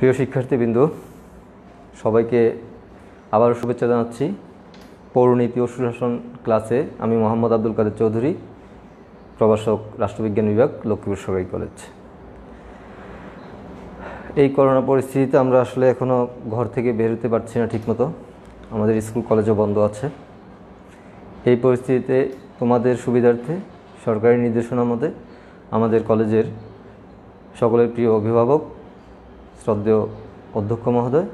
প্রিয় শিক্ষার্থীবৃন্দ, সবাইকে আবারও শুভেচ্ছা জানাচ্ছি। পৌরনীতি ও সুশাসন ক্লাসে আমি মোহাম্মদ আব্দুল কাদের চৌধুরী, প্রভাষক, রাষ্ট্রবিজ্ঞান বিভাগ, লক্ষ্মীপুর সরকারি কলেজ। এই করোনা পরিস্থিতিতে আমরা আসলে এখনও ঘর থেকে বের হতে পারছি না ঠিকমতো, আমাদের স্কুল কলেজও বন্ধ আছে। এই পরিস্থিতিতে তোমাদের সুবিধার্থে সরকারি নির্দেশনা মতে আমাদের কলেজের সকলের প্রিয় অভিভাবক, শ্রদ্ধেয় অধ্যক্ষ মহোদয়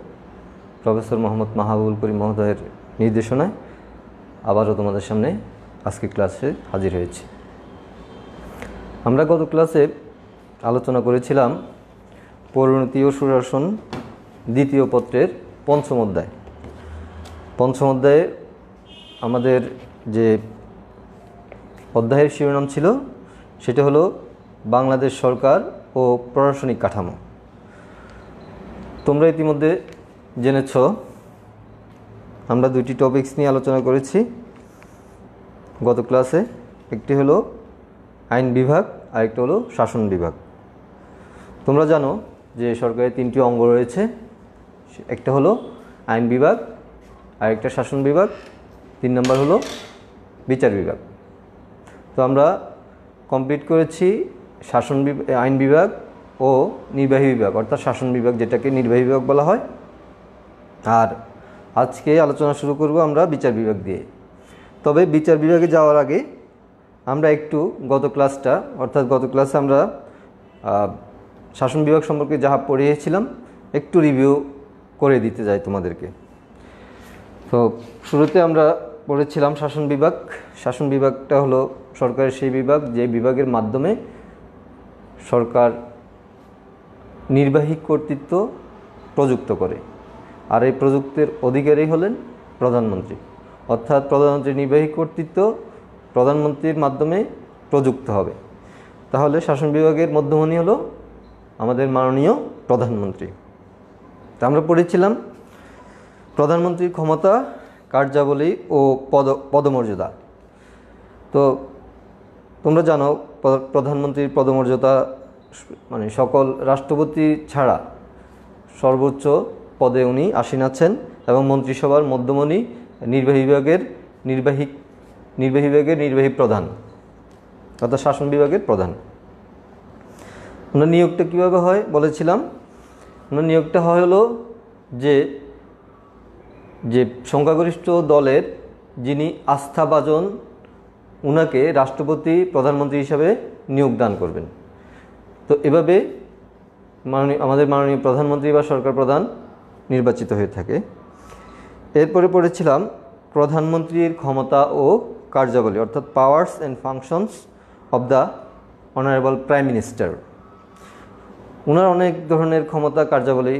প্রফেসর মোহাম্মদ মাহবুবুল করিম মহোদয়ের নির্দেশনায় আবারও তোমাদের সামনে আজকে ক্লাসে হাজির হয়েছি। আমরা গত ক্লাসে আলোচনা করেছিলাম পৌরনীতি ও সুশাসন দ্বিতীয় পত্রের পঞ্চম অধ্যায়। পঞ্চম অধ্যায়ে আমাদের যে অধ্যায়ের শিরোনাম ছিল সেটা হলো বাংলাদেশ সরকার ও প্রশাসনিক কাঠামো। তোমরা ইতিমধ্যে জেনেছ আমরা দুইটি টপিকস নিয়ে আলোচনা করেছি গত ক্লাসে। একটি হলো আইন বিভাগ, আরেকটা হলো শাসন বিভাগ। তোমরা জানো যে সরকারের তিনটি অঙ্গ রয়েছে, একটা হলো আইন বিভাগ, আরেকটা শাসন বিভাগ, 3 নম্বর হলো বিচার বিভাগ। তো আমরা কমপ্লিট করেছি আইন বিভাগ ও নির্বাহী বিভাগ, অর্থাৎ শাসন বিভাগ যেটাকে নির্বাহী বিভাগ বলা হয়। আর আজকে আলোচনা শুরু করব আমরা বিচার বিভাগ দিয়ে। তবে বিচার বিভাগে যাওয়ার আগে আমরা একটু গত ক্লাসে আমরা শাসন বিভাগ সম্পর্কে যাহা পড়িয়েছিলাম একটু রিভিউ করে দিতে যাই তোমাদেরকে। তো শুরুতে আমরা পড়েছিলাম শাসন বিভাগ। শাসন বিভাগটা হলো সরকারের সেই বিভাগ যে বিভাগের মাধ্যমে সরকার নির্বাহী কর্তৃত্ব প্রযুক্ত করে, আর এই প্রযুক্তের অধিকারী হলেন প্রধানমন্ত্রী। অর্থাৎ প্রধানমন্ত্রীর নির্বাহী কর্তৃত্ব প্রধানমন্ত্রীর মাধ্যমে প্রযুক্ত হবে। তাহলে শাসন বিভাগের মধ্যমণি হলো আমাদের মাননীয় প্রধানমন্ত্রী। তা আমরা পড়েছিলাম প্রধানমন্ত্রীর ক্ষমতা, কার্যাবলী ও পদমর্যাদা। তো তোমরা জানো প্রধানমন্ত্রীর পদমর্যাদা মানে সকল রাষ্ট্রপতি ছাড়া সর্বোচ্চ পদে উনি আসীন আছেন এবং মন্ত্রিসভার মধ্যমণি নির্বাহী বিভাগের নির্বাহী প্রধান, অর্থাৎ শাসন বিভাগের প্রধান। ওনার নিয়োগটা কীভাবে হয় বলেছিলাম। ওনার নিয়োগটা হলো যে সংখ্যাগরিষ্ঠ দলের যিনি আস্থাভাজন উনাকে রাষ্ট্রপতি প্রধানমন্ত্রী হিসাবে নিয়োগ দান করবেন। তো এভাবে আমাদের মাননীয় প্রধানমন্ত্রী বা সরকার প্রধান নির্বাচিত হয়ে থাকে। এরপরে পড়েছিলাম প্রধানমন্ত্রীর ক্ষমতা ও কার্যাবলী, অর্থাৎ powers and functions of the honourable prime minister. ওনার অনেক ধরনের ক্ষমতা কার্যাবলী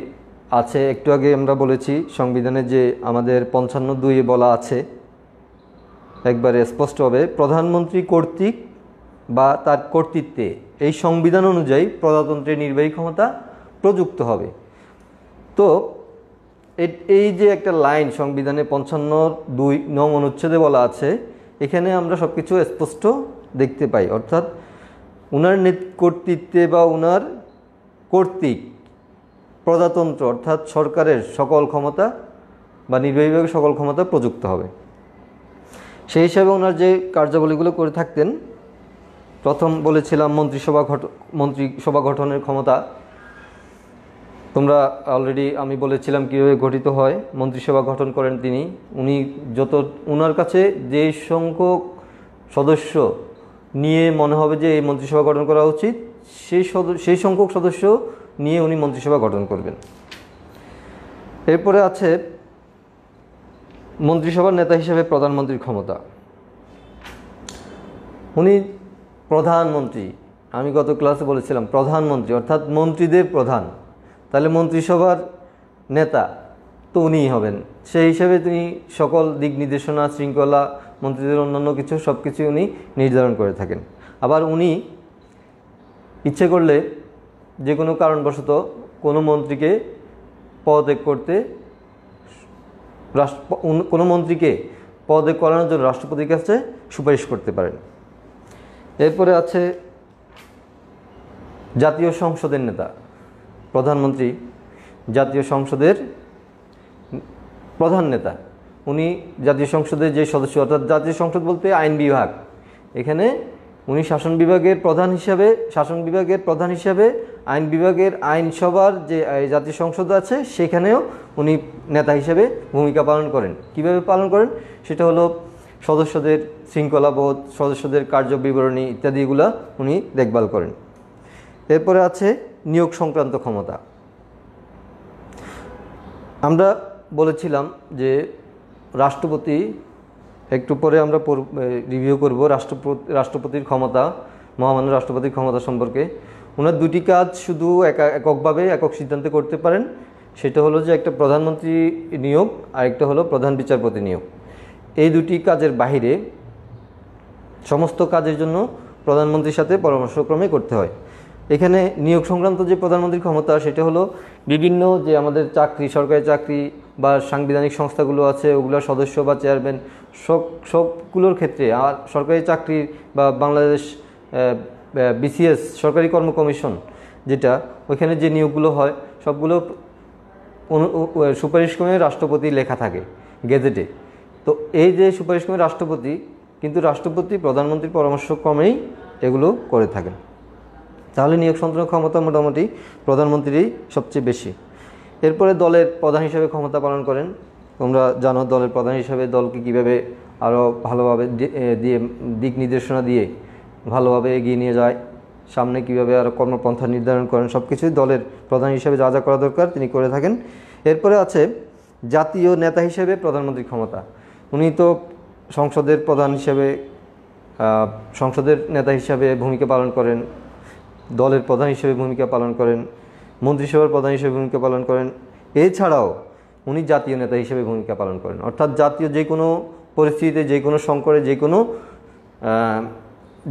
আছে। একটু আগে আমরা বলেছি সংবিধানে যে আমাদের 55(2) বলা আছে একবারে স্পষ্টভাবে প্রধানমন্ত্রী কর্তৃক বা তার কর্তৃত্বে এই সংবিধান অনুযায়ী প্রজাতন্ত্রের নির্বাহী ক্ষমতা প্রযুক্ত হবে। তো এই যে একটা লাইন সংবিধানে 55(2) নং অনুচ্ছেদে বলা আছে, এখানে আমরা সব কিছু স্পষ্ট দেখতে পাই। অর্থাৎ উনার কর্তৃত্বে বা উনার কর্তৃক প্রজাতন্ত্র অর্থাৎ সরকারের সকল ক্ষমতা বা নির্বাহী বিভাগের সকল ক্ষমতা প্রযুক্ত হবে। সেই হিসাবে ওনার যে কার্যাবলীগুলো করে থাকতেন, প্রথম বলেছিলাম মন্ত্রিসভা গঠনের ক্ষমতা। তোমরা অলরেডি আমি বলেছিলাম কীভাবে গঠিত হয়। মন্ত্রিসভা গঠন করেন তিনি। উনার কাছে যে সংখ্যক সদস্য নিয়ে মনে হবে যে এই মন্ত্রিসভা গঠন করা উচিত, সেই সংখ্যক সদস্য নিয়ে উনি মন্ত্রিসভা গঠন করবেন। এরপরে আছে মন্ত্রিসভার নেতা হিসেবে প্রধানমন্ত্রীর ক্ষমতা। উনি প্রধানমন্ত্রী, আমি গত ক্লাসে বলেছিলাম প্রধানমন্ত্রী অর্থাৎ মন্ত্রীদের প্রধান, তাহলে মন্ত্রিসভার নেতা তো উনিই হবেন। সেই হিসেবে তিনি সকল দিক নির্দেশনা, শৃঙ্খলা, মন্ত্রীদের অন্যান্য সব কিছু উনি নির্ধারণ করে থাকেন। আবার উনি ইচ্ছে করলে যে কোনো কারণবশত কোনো মন্ত্রীকে পদত্যাগ করতে করানোর জন্য রাষ্ট্রপতির কাছে সুপারিশ করতে পারেন। এরপরে আছে জাতীয় সংসদের নেতা। প্রধানমন্ত্রী জাতীয় সংসদের প্রধান নেতা। উনি জাতীয় সংসদের যে সদস্য, অর্থাৎ জাতীয় সংসদ বলতে আইন বিভাগ, এখানে উনি শাসন বিভাগের প্রধান হিসাবে আইন বিভাগের আইনসভার যে জাতীয় সংসদ আছে সেখানেও উনি নেতা হিসেবে ভূমিকা পালন করেন। কিভাবে পালন করেন সেটা হলো সদস্যদের শৃঙ্খলাবোধ, সদস্যদের কার্যবিবরণী ইত্যাদিগুলা উনি দেখভাল করেন। এরপরে আছে নিয়োগ সংক্রান্ত ক্ষমতা। আমরা বলেছিলাম যে রাষ্ট্রপতি, একটু পরে আমরা রিভিউ করব রাষ্ট্রপতির ক্ষমতা, মহামান্য রাষ্ট্রপতির ক্ষমতা সম্পর্কে। ওনার দুটি কাজ শুধু এককভাবে একক সিদ্ধান্তে করতে পারেন, সেটা হলো যে একটা প্রধানমন্ত্রী নিয়োগ আর একটা হলো প্রধান বিচারপতি নিয়োগ। এই দুটি কাজের বাহিরে সমস্ত কাজের জন্য প্রধানমন্ত্রীর সাথে পরামর্শক্রমে করতে হয়। এখানে নিয়োগ সংক্রান্ত যে প্রধানমন্ত্রীর ক্ষমতা সেটা হলো বিভিন্ন যে আমাদের চাকরি, সরকারি চাকরি বা সাংবিধানিক সংস্থাগুলো আছে ওগুলোর সদস্য বা চেয়ারম্যান সবগুলোর ক্ষেত্রে, আর সরকারি চাকরি বা বাংলাদেশ বিসিএস সরকারি কর্ম কমিশন যেটা, ওইখানে যে নিয়োগগুলো হয় সবগুলো সুপারিশক্রমে রাষ্ট্রপতি লেখা থাকে গেজেটে। তো এই যে সুপারিশক্রমে রাষ্ট্রপতি, কিন্তু রাষ্ট্রপতি প্রধানমন্ত্রীর পরামর্শক্রমেই এগুলো করে থাকেন। তাহলে নিয়োগ সংক্রান্ত ক্ষমতা মোটামুটি প্রধানমন্ত্রীরই সবচেয়ে বেশি। এরপরে দলের প্রধান হিসেবে ক্ষমতা পালন করেন। তোমরা জানো দলের প্রধান হিসেবে দলকে কীভাবে আরও ভালোভাবে দিক নির্দেশনা দিয়ে ভালোভাবে এগিয়ে নিয়ে যায়, সামনে কীভাবে আরও কর্মপন্থা নির্ধারণ করেন, সব কিছুই দলের প্রধান হিসেবে যা যা করা দরকার তিনি করে থাকেন। এরপরে আছে জাতীয় নেতা হিসেবে প্রধানমন্ত্রীর ক্ষমতা। উনি তো সংসদের প্রধান হিসেবে, সংসদের নেতা হিসাবে ভূমিকা পালন করেন, দলের প্রধান হিসেবে ভূমিকা পালন করেন, মন্ত্রিসভার প্রধান হিসেবে ভূমিকা পালন করেন। এছাড়াও উনি জাতীয় নেতা হিসেবে ভূমিকা পালন করেন, অর্থাৎ জাতীয় যে কোনো পরিস্থিতিতে, যে কোনো সংকটে,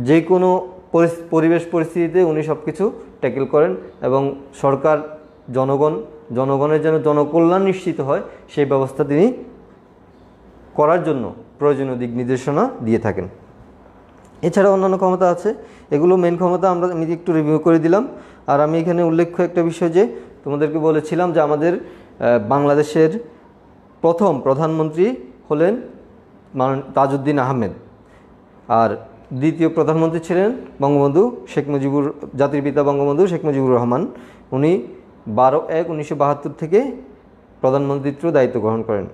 যে কোনো পরিবেশ পরিস্থিতিতে উনি সব কিছু ট্যাকেল করেন এবং সরকার, জনগণের যেন জনকল্যাণ নিশ্চিত হয় সেই ব্যবস্থা তিনি করার জন্য প্রয়োজনীয় দিক নির্দেশনা দিয়ে থাকেন। এছাড়া অন্যান্য ক্ষমতা আছে, এগুলো মেন ক্ষমতা আমি একটু রিভিউ করে দিলাম। আর আমি এখানে উল্লেখ্য একটা বিষয় যে তোমাদেরকে বলেছিলাম যে আমাদের বাংলাদেশের প্রথম প্রধানমন্ত্রী হলেন তাজউদ্দিন আহমেদ, আর দ্বিতীয় প্রধানমন্ত্রী ছিলেন জাতির পিতা বঙ্গবন্ধু শেখ মুজিবুর রহমান। উনি 12/1/1972 থেকে প্রধানমন্ত্রীত্ব দায়িত্ব গ্রহণ করেন।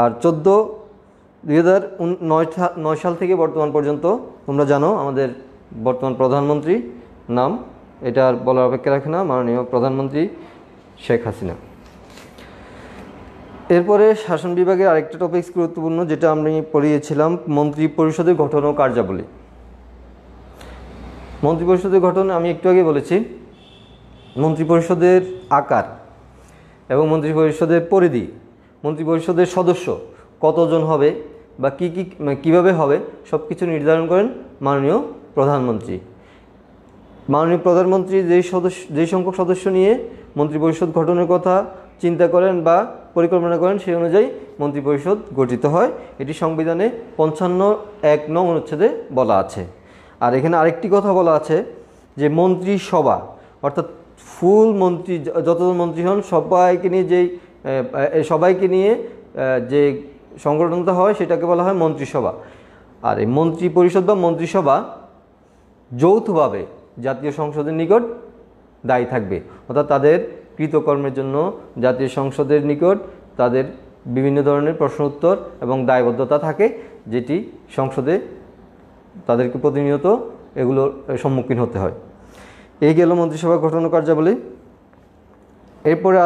আর 2009 সাল থেকে বর্তমান পর্যন্ত তোমরা জানো আমাদের বর্তমান প্রধানমন্ত্রী নাম, এটা আর বলার অপেক্ষা রাখে না, মাননীয় প্রধানমন্ত্রী শেখ হাসিনা। এরপরে শাসন বিভাগের আরেকটা টপিকস গুরুত্বপূর্ণ যেটা আমি পড়িয়েছিলাম, মন্ত্রী পরিষদের গঠন ও কার্যাবলী। মন্ত্রী পরিষদের গঠন আমি একটু আগে বলেছি। মন্ত্রী পরিষদের আকার এবং মন্ত্রী পরিষদের পরিধি, মন্ত্রী পরিষদের সদস্য কতজন হবে বা কীভাবে হবে সব কিছু নির্ধারণ করেন মাননীয় প্রধানমন্ত্রী। মাননীয় প্রধানমন্ত্রী যেই সংখ্যক সদস্য নিয়ে মন্ত্রী পরিষদ গঠনের কথা চিন্তা করেন বা পরিকল্পনা করেন সেই অনুযায়ী মন্ত্রী পরিষদ গঠিত হয়। এটি সংবিধানে 55(1) নং অনুচ্ছেদে বলা আছে। আর এখানে আরেকটি কথা বলা আছে যে মন্ত্রিসভা, অর্থাৎ ফুল মন্ত্রী যতজন মন্ত্রী হন সবাইকে নিয়ে যে সংগঠনটা হয় সেটাকে বলা হয় মন্ত্রিসভা। আর এই মন্ত্রী পরিষদ বা মন্ত্রিসভা যৌথভাবে জাতীয় সংসদের নিকট দায়ী থাকবে, অর্থাৎ তাদের কৃতকর্মের জন্য জাতীয় সংসদের নিকট তাদের বিভিন্ন ধরনের প্রশ্ন উত্তর এবং দায়বদ্ধতা থাকে, যেটি সংসদে তাদেরকে প্রতিনিয়ত এগুলোর সম্মুখীন হতে হয়। এই গেল মন্ত্রিসভা গঠন ও কার্যাবলী। এরপরে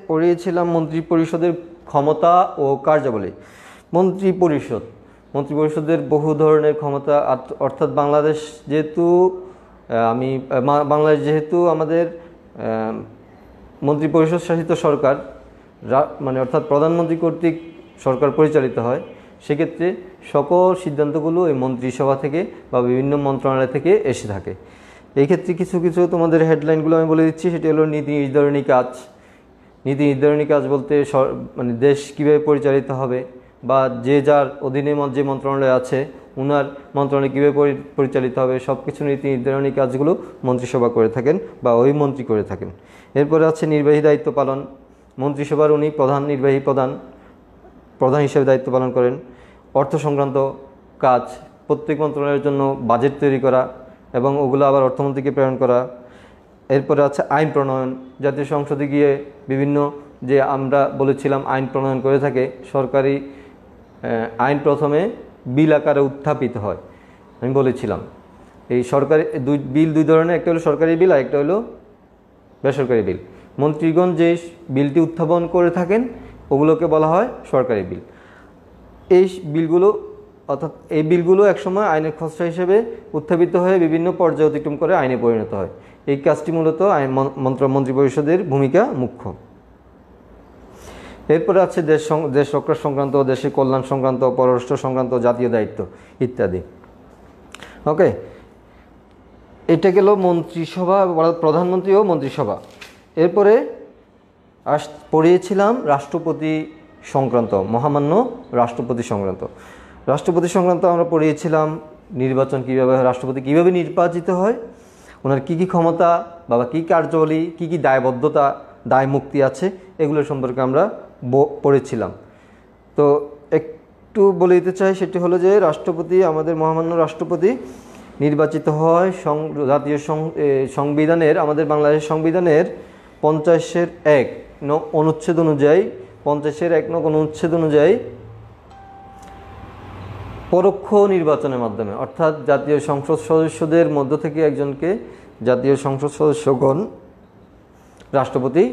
পড়িয়েছিলাম মন্ত্রী পরিষদের ক্ষমতা ও কার্যাবলী। মন্ত্রী পরিষদের বহু ধরনের ক্ষমতা, অর্থাৎ বাংলাদেশ যেহেতু আমাদের মন্ত্রী পরিষদ শাসিত সরকার, অর্থাৎ প্রধানমন্ত্রী কর্তৃক সরকার পরিচালিত হয়, সেক্ষেত্রে সকল সিদ্ধান্তগুলো এই মন্ত্রিসভা থেকে বা বিভিন্ন মন্ত্রণালয় থেকে এসে থাকে। এই ক্ষেত্রে কিছু কিছু তোমাদের হেডলাইনগুলো আমি বলে দিচ্ছি। সেটি হলো নীতি নির্ধারণী কাজ। নীতি নির্ধারণী কাজ বলতে দেশ কীভাবে পরিচালিত হবে বা যে যার অধীনে যে মন্ত্রণালয় আছে উনার মন্ত্রণালয় কীভাবে পরিচালিত হবে সব কিছু নীতি নির্ধারণী কাজগুলো মন্ত্রিসভা করে থাকেন বা ওই মন্ত্রী করে থাকেন। এরপরে আছে নির্বাহী দায়িত্ব পালন। মন্ত্রিসভার উনি প্রধান নির্বাহী প্রধান হিসেবে দায়িত্ব পালন করেন। অর্থ সংক্রান্ত কাজ, প্রত্যেক মন্ত্রণালয়ের জন্য বাজেট তৈরি করা এবং ওগুলো আবার অর্থমন্ত্রীকে প্রেরণ করা। এরপরে আছে আইন প্রণয়ন, জাতীয় সংসদে গিয়ে বিভিন্ন যে আমরা বলেছিলাম আইন প্রণয়ন করে থাকে সরকারি আইন প্রথমে বিল আকারে উত্থাপিত হয়, আমি বলেছিলাম। এই সরকারি দুই ধরনের, একটা হলো সরকারি বিল আর একটা হলো বেসরকারি বিল। মন্ত্রীগণ যে বিলটি উত্থাপন করে থাকেন ওগুলোকে বলা হয় সরকারি বিল। এই বিলগুলো অর্থাৎ এই বিলগুলো একসময় আইনের খসড়া হিসেবে উত্থাপিত হয়ে বিভিন্ন পর্যায়ে অতিক্রম করে আইনে পরিণত হয়। এই কাজটি মূলত মন্ত্রিপরিষদের ভূমিকা মুখ্য। এরপরে আছে দেশ রক্ষা সংক্রান্ত, দেশের কল্যাণ সংক্রান্ত, পররাষ্ট্র সংক্রান্ত, জাতীয় দায়িত্ব ইত্যাদি। ওকে, এটা গেল মন্ত্রিসভা, প্রধানমন্ত্রী ও মন্ত্রিসভা। এরপরে পড়িয়েছিলাম রাষ্ট্রপতি সংক্রান্ত, মহামান্য রাষ্ট্রপতি সংক্রান্ত। রাষ্ট্রপতি সংক্রান্ত আমরা পড়িয়েছিলাম নির্বাচন কীভাবে, রাষ্ট্রপতি কীভাবে নির্বাচিত হয়, ওনার কী কী ক্ষমতা বা কী কার্যাবলী, কী কী দায়বদ্ধতা, দায় মুক্তি আছে, এগুলো সম্পর্কে আমরা পড়েছিলাম। তো একটু বলে দিতে চাই, সেটি হলো যে রাষ্ট্রপতি, আমাদের মহামান্য রাষ্ট্রপতি নির্বাচিত হয় জাতীয় সংবিধানের, আমাদের বাংলাদেশ সংবিধানের 50-1 অনুচ্ছেদ অনুযায়ী, 50-1 অনুচ্ছেদ অনুযায়ী পরোক্ষ নির্বাচনের মাধ্যমে, অর্থাৎ জাতীয় সংসদ সদস্যদের মধ্য থেকে একজনকে জাতীয় সংসদ সদস্যগণ রাষ্ট্রপতি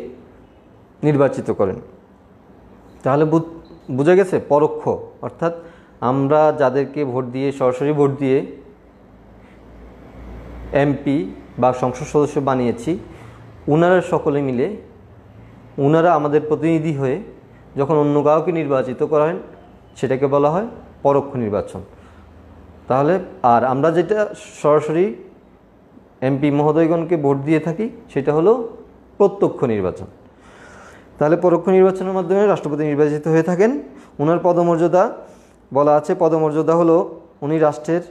নির্বাচিত করেন। তাহলে বোঝা গেছে, পরোক্ষ অর্থাৎ আমরা যাদেরকে ভোট দিয়ে, সরাসরি ভোট দিয়ে এমপি বা সংসদ সদস্য বানিয়েছি, ওনারা সকলে মিলে ওনারা আমাদের প্রতিনিধি হয়ে যখন অন্য কাউকে নির্বাচিত করেন সেটাকে বলা হয় পরোক্ষ নির্বাচন। তাহলে আর আমরা যেটা সরাসরি এমপি মহোদয়গণকে ভোট দিয়ে থাকি সেটা হলো প্রত্যক্ষ নির্বাচন। তাহলে পরোক্ষ নির্বাচনের মাধ্যমে রাষ্ট্রপতি নির্বাচিত হয়ে থাকেন। ওনার পদমর্যাদা বলা আছে, পদমর্যাদা হলো উনি রাষ্ট্রের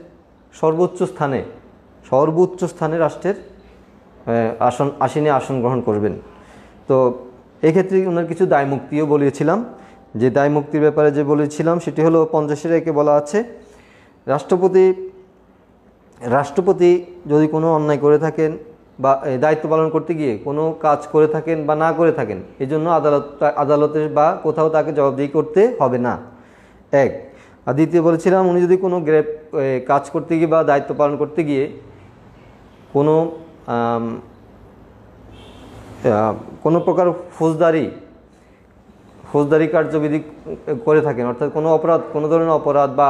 সর্বোচ্চ স্থানে রাষ্ট্রের আসনে আসন গ্রহণ করবেন। তো এক্ষেত্রে ওনার কিছু দায়মুক্তিও বলেছিলাম, যে দায়মুক্তির ব্যাপারে যে বলেছিলাম সেটি হলো 50-1 বলা আছে, রাষ্ট্রপতি যদি কোনো অন্যায় করে থাকেন বা দায়িত্ব পালন করতে গিয়ে কোনো কাজ করে থাকেন বা না করে থাকেন, এজন্য আদালতের বা কোথাও তাকে জবাবদিহি করতে হবে না, এক। আর দ্বিতীয় বলেছিলাম, উনি যদি কোনো কাজ করতে গিয়ে বা দায়িত্ব পালন করতে গিয়ে কোনো প্রকার ফৌজদারি কার্যবিধি করে থাকেন, অর্থাৎ কোনো ধরনের অপরাধ বা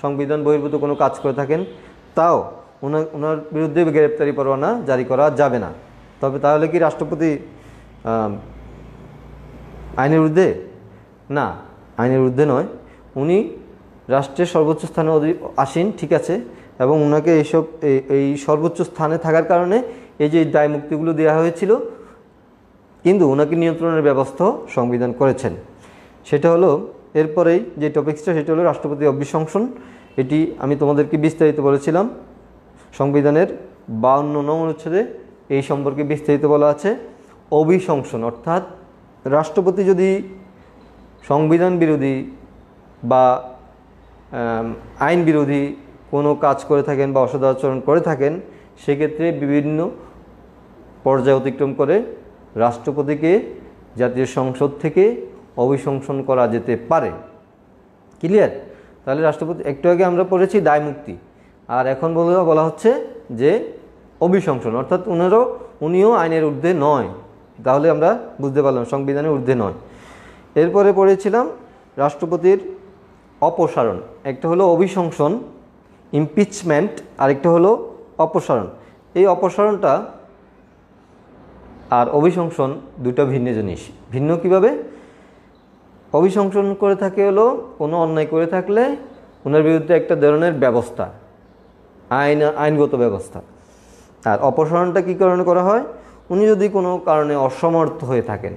সংবিধান বহির্ভূত কোনো কাজ করে থাকেন, তাও ওনার বিরুদ্ধে গ্রেপ্তারি পরোয়ানা জারি করা যাবে না। তবে তাহলে কি রাষ্ট্রপতি আইনের ঊর্ধ্বে? না, আইনের ঊর্ধ্বে নয়, উনি রাষ্ট্রের সর্বোচ্চ স্থানে আসীন, ঠিক আছে, এবং ওনাকে এই সর্বোচ্চ স্থানে থাকার কারণে এই যে দায়মুক্তিগুলো দেওয়া হয়েছিল, কিন্তু ওনাকে নিয়ন্ত্রণের ব্যবস্থা সংবিধান করেছেন। সেটা হলো এরপরেই যে টপিক্সটা, সেটা হলো রাষ্ট্রপতি অভিশংসন। এটি আমি তোমাদেরকে বিস্তারিত বলেছিলাম সংবিধানের 52 নং অনুচ্ছেদে এই সম্পর্কে বিস্তারিত বলা আছে। অভিশংসন অর্থাৎ রাষ্ট্রপতি যদি সংবিধান বিরোধী বা আইন বিরোধী কোনো কাজ করে থাকেন বা অসদাচরণ করে থাকেন, সেক্ষেত্রে বিভিন্ন পর্যায় অতিক্রম করে রাষ্ট্রপতিকে জাতীয় সংসদ থেকে অভিশংসন করা যেতে পারে। ক্লিয়ার? তাহলে রাষ্ট্রপতি, একটু আগে আমরা পড়েছি দায়মুক্তি, আর এখন বলা হচ্ছে যে অভিশংসন, অর্থাৎ উনিও আইনের ঊর্ধ্বে নয়। তাহলে আমরা বুঝতে পারলাম সংবিধানের ঊর্ধ্বে নয়। এরপরে পড়েছিলাম রাষ্ট্রপতির অপসারণ। একটা হলো অভিশংসন, ইমপিচমেন্ট, আরেকটা হলো অপসারণ। এই অপসারণটা আর অভিশংসন দুটো ভিন্ন জিনিস। ভিন্ন কিভাবে? অভিশংসন করে থাকে হলো কোনো অন্যায় করে থাকলে ওনার বিরুদ্ধে একটা ধরনের ব্যবস্থা, আইনগত ব্যবস্থা। আর অপসারণটা কী কারণে করা হয়? উনি যদি কোনো কারণে অসমর্থ হয়ে থাকেন,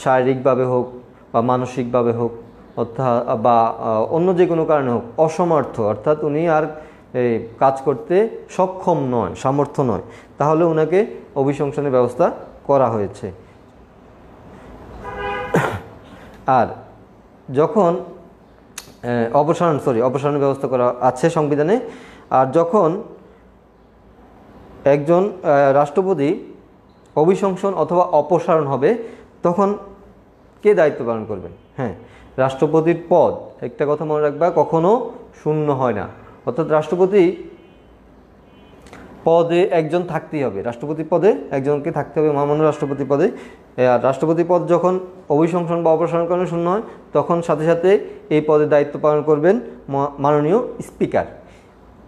শারীরিকভাবে হোক বা মানসিকভাবে হোক, অর্থাৎ বা অন্য যে কোনো কারণে হোক অসমর্থ, অর্থাৎ উনি আর কাজ করতে সক্ষম নয়, সামর্থ্য নয়, তাহলে ওনাকে অভিশংসনের ব্যবস্থা করা হয়েছে। আর যখন অপসারণের ব্যবস্থা করা আছে সংবিধানে। আর যখন একজন রাষ্ট্রপতি অভিশংসন অথবা অপসারণ হবে তখন কে দায়িত্ব পালন করবেন? হ্যাঁ, রাষ্ট্রপতির পদ, একটা কথা মনে রাখবা, কখনো শূন্য হয় না। অর্থাৎ রাষ্ট্রপতি পদে একজন থাকতেই হবে, রাষ্ট্রপতি পদে একজনকে থাকতে হবে, মহামান্য রাষ্ট্রপতি পদে। আর রাষ্ট্রপতি পদ যখন অভিশংসন বা অপসারণ কারণে শূন্য হয় তখন সাথে সাথে এই পদে দায়িত্ব পালন করবেন মাননীয় স্পিকার।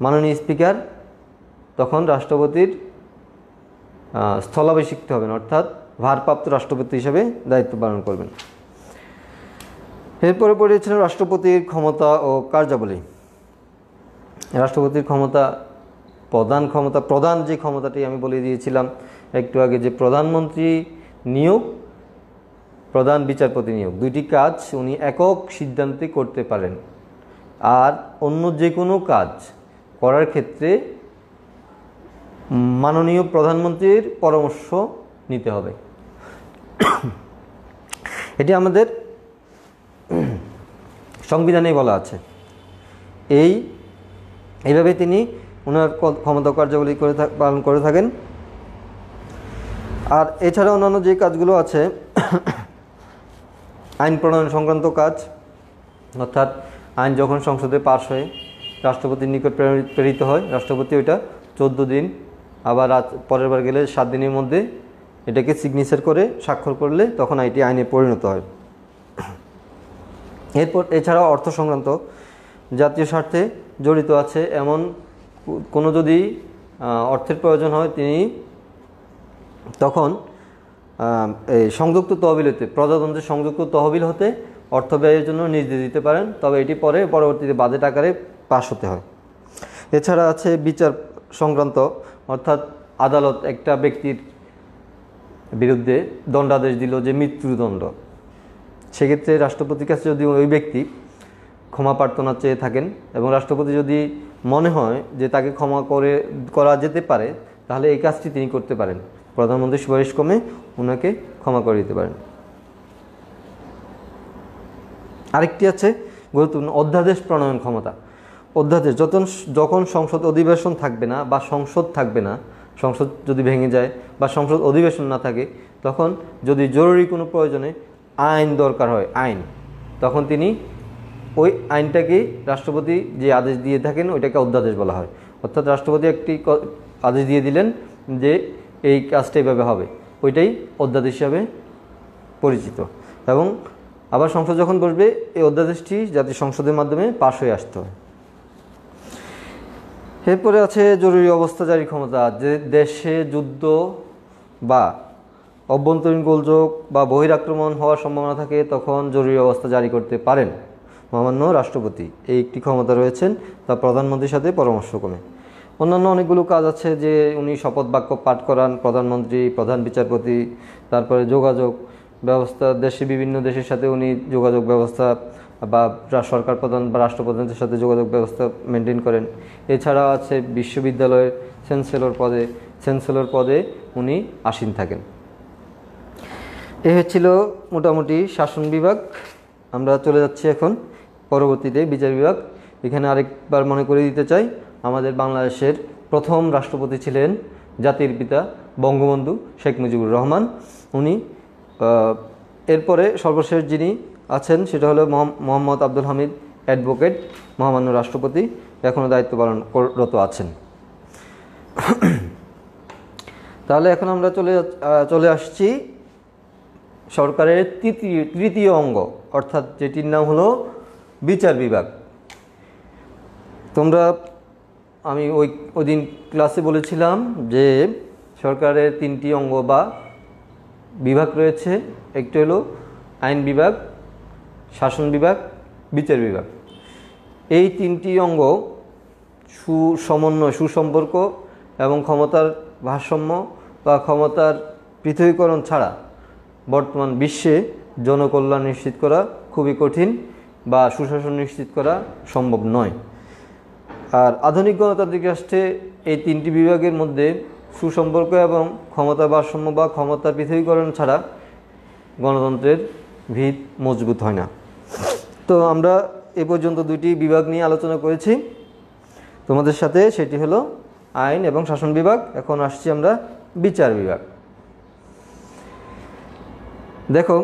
মাননীয় স্পিকার তখন রাষ্ট্রপতির স্থলাভিষিক্ত হবেন, অর্থাৎ ভারপ্রাপ্ত রাষ্ট্রপতি হিসেবে দায়িত্ব পালন করবেন। এরপরে পড়েছিল রাষ্ট্রপতির ক্ষমতা ও কার্যাবলী। রাষ্ট্রপতির ক্ষমতা, প্রধান যে ক্ষমতাটি আমি বলে দিয়েছিলাম একটু আগে, যে প্রধানমন্ত্রী নিয়োগ, প্রধান বিচারপতি নিয়োগ, দুইটি কাজ উনি একক সিদ্ধান্তে করতে পারেন। আর অন্য যে কোনো কাজ করার ক্ষেত্রে মাননীয় প্রধানমন্ত্রীর পরামর্শ নিতে হবে। এটি আমাদের সংবিধানেই বলা আছে। এইভাবে তিনি ওনার ক্ষমতা কার্যাবলী পালন করে থাকেন। আর এছাড়া অন্যান্য যে কাজগুলো আছে, আইন প্রণয়ন সংক্রান্ত কাজ, অর্থাৎ আইন যখন সংসদে পাস হয়ে রাষ্ট্রপতির নিকট প্রেরিত হয়, রাষ্ট্রপতি ওইটা 14 দিন, আবার পরের বার গেলে 7 দিনের মধ্যে এটাকে সিগনেচার করে স্বাক্ষর করলে তখন এটি আইনে পরিণত হয়। এছাড়াও অর্থ সংক্রান্ত, জাতীয় স্বার্থে জড়িত আছে এমন কোনো যদি অর্থের প্রয়োজন হয় তিনি তখন এই সংযুক্ত তহবিল হতে, প্রজাতন্ত্রের সংযুক্ত তহবিল হতে অর্থ ব্যয়ের জন্য নির্দেশ দিতে পারেন, তবে এটি পরবর্তীতে বাজেট আকারে পাস হতে হয়। এছাড়া আছে বিচার সংক্রান্ত, অর্থাৎ আদালত একটা ব্যক্তির বিরুদ্ধে দণ্ডাদেশ দিল যে মৃত্যুদণ্ড, সেক্ষেত্রে রাষ্ট্রপতির কাছে যদি ওই ব্যক্তি ক্ষমা প্রার্থনা চেয়ে থাকেন এবং রাষ্ট্রপতি যদি মনে হয় যে তাকে ক্ষমা করা যেতে পারে তাহলে এই কাজটি তিনি করতে পারেন, প্রধানমন্ত্রীর সুপারিশ ক্রমে ওনাকে ক্ষমা করে দিতে পারেন। আরেকটি আছে গুরুত্বপূর্ণ, অধ্যাদেশ প্রণয়ন ক্ষমতা। অধ্যাদেশ যখন সংসদ অধিবেশন থাকবে না বা সংসদ থাকবে না, সংসদ যদি ভেঙে যায় বা সংসদ অধিবেশন না থাকে, তখন যদি জরুরি কোনো প্রয়োজনে আইন দরকার হয়, তখন তিনি ওই আইনটাকে রাষ্ট্রপতি যে আদেশ দিয়ে থাকেন ওইটাকে অধ্যাদেশ বলা হয়। অর্থাৎ রাষ্ট্রপতি একটি আদেশ দিয়ে দিলেন যে এই কাজটা এইভাবে হবে, ওইটাই অধ্যাদেশ হিসাবে পরিচিত। এবং আবার সংসদ যখন বসবে এই অধ্যাদেশটি জাতীয় সংসদের মাধ্যমে পাশ হয়ে আসতে হয়। এরপরে আছে জরুরি অবস্থা জারি ক্ষমতা, যে দেশে যুদ্ধ বা অভ্যন্তরীণ গোলযোগ বা বহিরাক্রমণ হওয়ার সম্ভাবনা থাকে তখন জরুরি অবস্থা জারি করতে পারেন মহামান্য রাষ্ট্রপতি। এই একটি ক্ষমতা রয়েছেন, তা প্রধানমন্ত্রীর সাথে পরামর্শক্রমে। অন্যান্য অনেকগুলো কাজ আছে, যে উনি শপথ বাক্য পাঠ করান প্রধানমন্ত্রী, প্রধান বিচারপতি, তারপরে যোগাযোগ ব্যবস্থা, বিভিন্ন দেশের সাথে উনি যোগাযোগ ব্যবস্থা বা সরকার প্রধান বা রাষ্ট্রপ্রধানদের সাথে যোগাযোগ ব্যবস্থা মেনটেন করেন। এছাড়া আছে বিশ্ববিদ্যালয়ের চ্যান্সেলর পদে উনি আসীন থাকেন। এ হচ্ছিল মোটামুটি শাসন বিভাগ। আমরা চলে যাচ্ছি এখন পরবর্তীতে বিচার বিভাগ। এখানে আরেকবার মনে করে দিতে চাই, আমাদের বাংলাদেশের প্রথম রাষ্ট্রপতি ছিলেন জাতির পিতা বঙ্গবন্ধু শেখ মুজিবুর রহমান। উনি এরপরে সর্বশেষ যিনি আছেন সেটা হলো মোহাম্মদ আব্দুল হামিদ অ্যাডভোকেট, মহামান্য রাষ্ট্রপতি, এখনও দায়িত্ব পালনরত আছেন। তাহলে এখন আমরা চলে আসছি সরকারের তৃতীয় অঙ্গ, অর্থাৎ যেটির নাম হলো বিচার বিভাগ। আমি ওই দিন ক্লাসে বলেছিলাম যে সরকারের 3টি অঙ্গ বা বিভাগ রয়েছে, একটি হলো আইন বিভাগ, শাসন বিভাগ, বিচার বিভাগ। এই 3টি অঙ্গ সুসম্পর্ক এবং ক্ষমতার ভারসাম্য বা ক্ষমতার পৃথকীকরণ ছাড়া বর্তমান বিশ্বে জনকল্যাণ নিশ্চিত করা খুবই কঠিন বা সুশাসন নিশ্চিত করা সম্ভব নয়। আর আধুনিক গণতান্ত্রিক রাষ্ট্রে এই 3টি বিভাগের মধ্যে সুসম্পর্ক এবং ক্ষমতার ভারসাম্য বা ক্ষমতার পৃথকীকরণ ছাড়া গণতন্ত্রের ভিত মজবুত হয় না। তো আমরা এ পর্যন্ত দুইটি বিভাগ নিয়ে আলোচনা করেছি তোমাদের সাথে, সেটি হলো আইন এবং শাসন বিভাগ। এখন আসছি আমরা বিচার বিভাগ। দেখো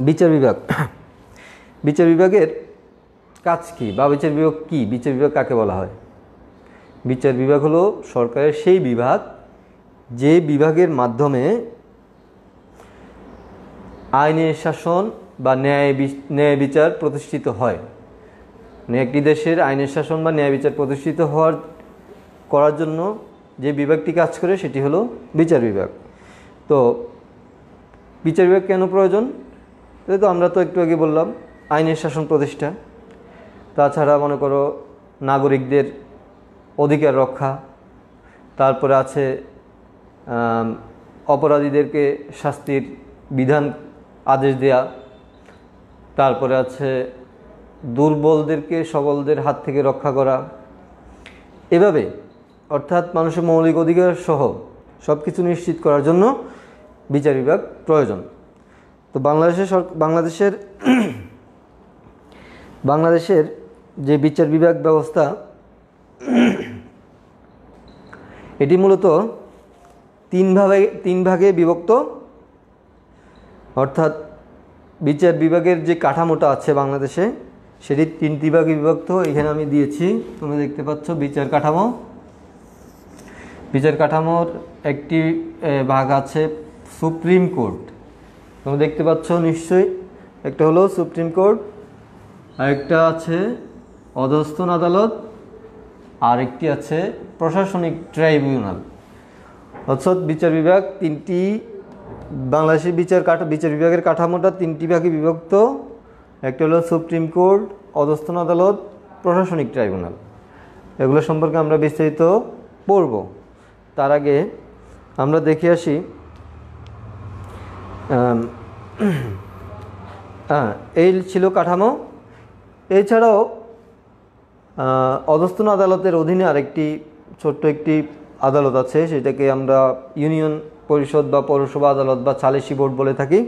বিচার বিভাগ, বিচার বিভাগের কাজ কি বা বিচার বিভাগ কি, বিচার বিভাগ কাকে বলা হয়? বিচার বিভাগ হলো সরকারের সেই বিভাগ যে বিভাগের মাধ্যমে আইনের শাসন বা ন্যায় বিচার প্রতিষ্ঠিত হয়। মানে একটি দেশের আইনের শাসন বা ন্যায় বিচার প্রতিষ্ঠিত করার জন্য যে বিভাগটি কাজ করে সেটি হলো বিচার বিভাগ। তো বিচার বিভাগ কেন প্রয়োজন? তো আমরা তো একটু আগে বললাম আইনের শাসন প্রতিষ্ঠা, তাছাড়া মনে করো নাগরিকদের অধিকার রক্ষা, তারপরে আছে অপরাধীদেরকে শাস্তির বিধান আদেশ দেয়া, তারপরে আছে দুর্বলদেরকে সবলদের হাত থেকে রক্ষা করা। এভাবে অর্থাৎ মানুষের মৌলিক অধিকার সহ সব কিছু নিশ্চিত করার জন্য বিচার বিভাগ প্রয়োজন। তো বাংলাদেশের যে বিচার বিভাগ ব্যবস্থা, এটি মূলত তিন ভাগে বিভক্ত। অর্থাৎ বিচার বিভাগের যে কাঠামোটা আছে বাংলাদেশে, সেটি তিনটি ভাগে বিভক্ত। এখানে আমি দিয়েছি, তোমরা দেখতে পাচ্ছ বিচার কাঠামো। বিচার কাঠামোর একটি ভাগ আছে সুপ্রিম কোর্ট, তোমরা দেখতে পাচ্ছ নিশ্চয়ই। একটা হলো সুপ্রিম কোর্ট, আরেকটা আছে অধস্তন আদালত, আর একটি আছে প্রশাসনিক ট্রাইব্যুনাল। অর্থাৎ বিচার বিভাগ তিনটি, বাংলাদেশের বিচার বিভাগের কাঠামোটা তিনটি ভাগে বিভক্ত। একটা হলো সুপ্রিম কোর্ট, অধস্তন আদালত, প্রশাসনিক ট্রাইব্যুনাল। এগুলো সম্পর্কে আমরা বিস্তারিত পড়ব। তার আগে আমরা দেখে আসি এই ছিল কাঠামো। এছাড়াও অধস্তন আদালতের অধীনে আরেকটি ছোট্ট একটি আদালত আছে, সেটাকে আমরা ইউনিয়ন পরিষদ বা পৌরসভা আদালত বা সালিসি বোর্ড বলে থাকি।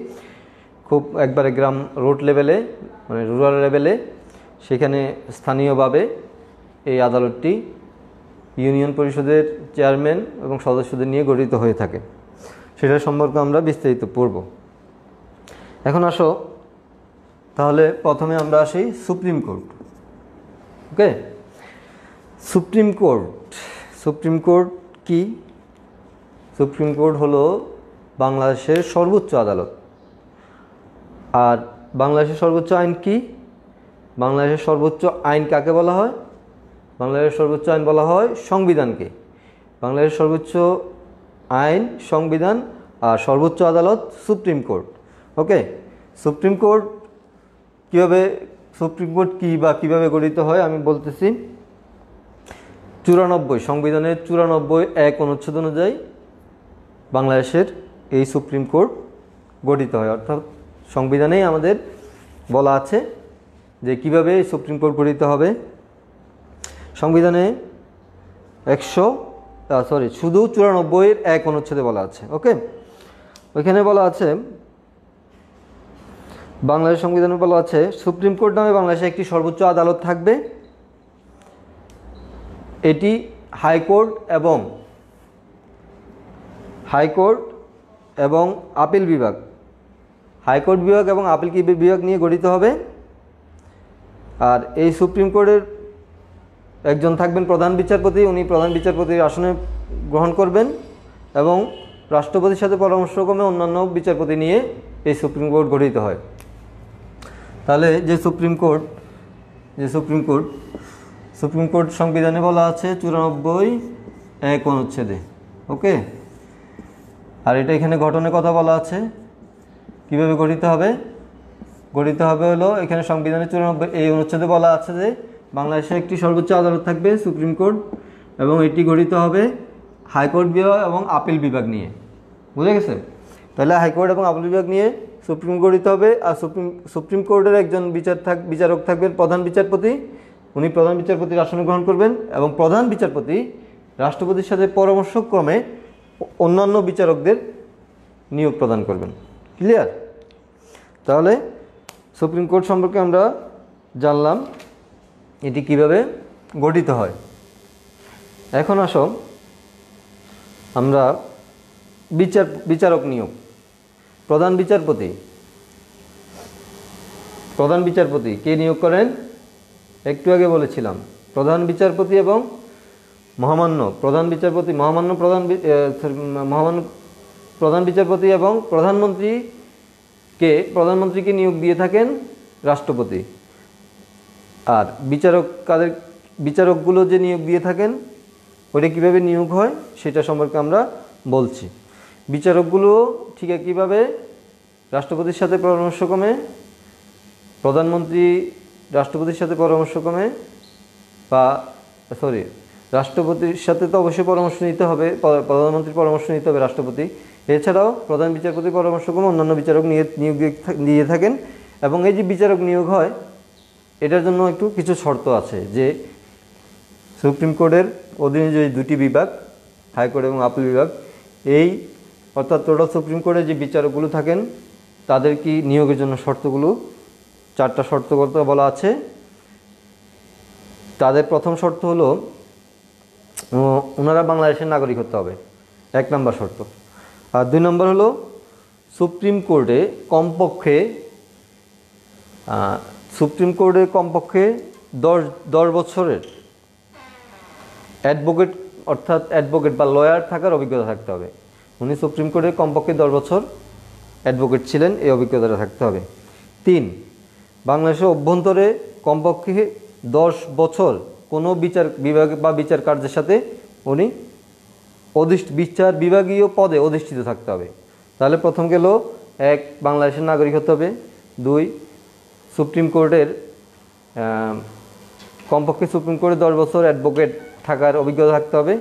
খুব একবারে রোড লেভেলে, মানে রুরাল লেভেলে, সেখানে স্থানীয়ভাবে এই আদালতটি ইউনিয়ন পরিষদের চেয়ারম্যান এবং সদস্যদের নিয়ে গঠিত হয়ে থাকে। সেটা সম্পর্কে আমরা বিস্তারিত পড়ব। এখন আসো তাহলে প্রথমে আমরা আসি সুপ্রিম কোর্ট। ওকে, সুপ্রিম কোর্ট কি? সুপ্রিম কোর্ট হলো বাংলাদেশের সর্বোচ্চ আদালত। আর বাংলাদেশের সর্বোচ্চ আইন কি? বাংলাদেশের সর্বোচ্চ আইন কাকে বলা হয়? বাংলাদেশের সর্বোচ্চ আইন বলা হয় সংবিধানকে। বাংলাদেশের সর্বোচ্চ আইন সংবিধান, আর সর্বোচ্চ আদালত সুপ্রিম কোর্ট। ওকে, সুপ্রিম কোর্ট কি বা কিভাবে গঠিত হয় আমি বলতেছি। 94 সংবিধানের 94(1) অনুচ্ছেদ অনুযায়ী বাংলাদেশের এই সুপ্রিম কোর্ট গঠিত হয়। অর্থাৎ সংবিধানেই আমাদের বলা আছে যে কিভাবে সুপ্রিম কোর্ট গঠিত হবে। সংবিধানে শুধু 94(1) অনুচ্ছেদে বলা আছে। ওকে, ওইখানে বলা আছে, বাংলাদেশ সংবিধানে বলা আছে সুপ্রিম কোর্ট নামে বাংলাদেশে একটি সর্বোচ্চ আদালত থাকবে। এটি হাইকোর্ট এবং আপিল বিভাগ, হাইকোর্ট বিভাগ এবং আপিল বিভাগ নিয়ে গঠিত হবে। আর এই সুপ্রিম কোর্টের একজন থাকবেন প্রধান বিচারপতি, উনি প্রধান বিচারপতির আসনে গ্রহণ করবেন এবং রাষ্ট্রপতির সাথে পরামর্শক্রমে অন্যান্য বিচারপতি নিয়ে এই সুপ্রিম কোর্ট গঠিত হয়। তাহলে যে সুপ্রিম কোর্ট সংবিধানে বলা আছে 94(1) অনুচ্ছেদে। ওকে, আর এটা এখানে গঠনের কথা বলা আছে, কিভাবে গঠিত হবে হলো এখানে সংবিধানের 94(a) অনুচ্ছেদে বলা আছে যে বাংলাদেশে একটি সর্বোচ্চ আদালত থাকবে সুপ্রিম কোর্ট, এবং এটি গঠিত হবে হাইকোর্ট বিভাগ এবং আপিল বিভাগ নিয়ে। বুঝে গেছে? তাহলে হাইকোর্ট এবং আপিল বিভাগ নিয়ে সুপ্রিম কোর্ট গঠিত হবে। আর সুপ্রিম কোর্টের একজন বিচারক থাকবেন প্রধান বিচারপতি, উনি প্রধান বিচারপতির আসনে গ্রহণ করবেন এবং প্রধান বিচারপতি রাষ্ট্রপতির সাথে পরামর্শক্রমে অন্যান্য বিচারকদের নিয়োগ প্রদান করবেন। ক্লিয়ার? তাহলে সুপ্রিম কোর্ট সম্পর্কে আমরা জানলাম এটি কিভাবে গঠিত হয়। এখন আসো আমরা বিচারক নিয়োগ। প্রধান বিচারপতি কে নিয়োগ করেন? একটু আগে বলেছিলাম প্রধান বিচারপতি এবং মহামান্য প্রধান বিচারপতি, মহামান্য প্রধান বিচারপতি এবং প্রধানমন্ত্রীকে নিয়োগ দিয়ে থাকেন রাষ্ট্রপতি। আর বিচারকগুলো যে নিয়োগ দিয়ে থাকেন ওটা কীভাবে নিয়োগ হয় সেটা সম্পর্কে আমরা বলছি। বিচারকগুলো ঠিক একইভাবে রাষ্ট্রপতির সাথে পরামর্শক্রমে রাষ্ট্রপতির সাথে তো অবশ্যই পরামর্শ নিতে হবে, প্রধানমন্ত্রীর পরামর্শ নিতে হবে রাষ্ট্রপতি। এছাড়াও প্রধান বিচারপতির পরামর্শক্রমে অন্যান্য বিচারক নিয়োগ দিয়ে থাকেন। এবং এই যে বিচারক নিয়োগ হয় এটার জন্য কিছু শর্ত আছে, যে সুপ্রিম কোর্টের অধীনে যে দুটি বিভাগ, হাইকোর্ট এবং আপিল বিভাগ, অর্থাৎ টোটাল সুপ্রিম কোর্টে যে বিচারকগুলো থাকেন তাদের কি নিয়োগের জন্য শর্তগুলো 4টা শর্ত করতে বলা আছে। তাদের প্রথম শর্ত হলো ওনারা বাংলাদেশের নাগরিক হতে হবে, 1 নম্বর শর্ত। আর 2 নম্বর হলো সুপ্রিম কোর্টে কমপক্ষে 10 বছরের অ্যাডভোকেট বা লয়ার থাকার অভিজ্ঞতা থাকতে হবে। উনি সুপ্রিম কোর্টে কমপক্ষে 10 বছর অ্যাডভোকেট ছিলেন, এই অভিজ্ঞতাটা থাকতে হবে। 3, বাংলাদেশের অভ্যন্তরে কমপক্ষে 10 বছর কোনো বিচার বিভাগ বা বিচার কার্যের সাথে উনি বিচার বিভাগীয় পদে অধিষ্ঠিত থাকতে হবে। তাহলে প্রথম গেল 1, বাংলাদেশের নাগরিক হতে হবে। 2, সুপ্রিম কোর্টের কমপক্ষে সুপ্রিম কোর্টে 10 বছর অ্যাডভোকেট থাকার অভিজ্ঞতা থাকতে হবে।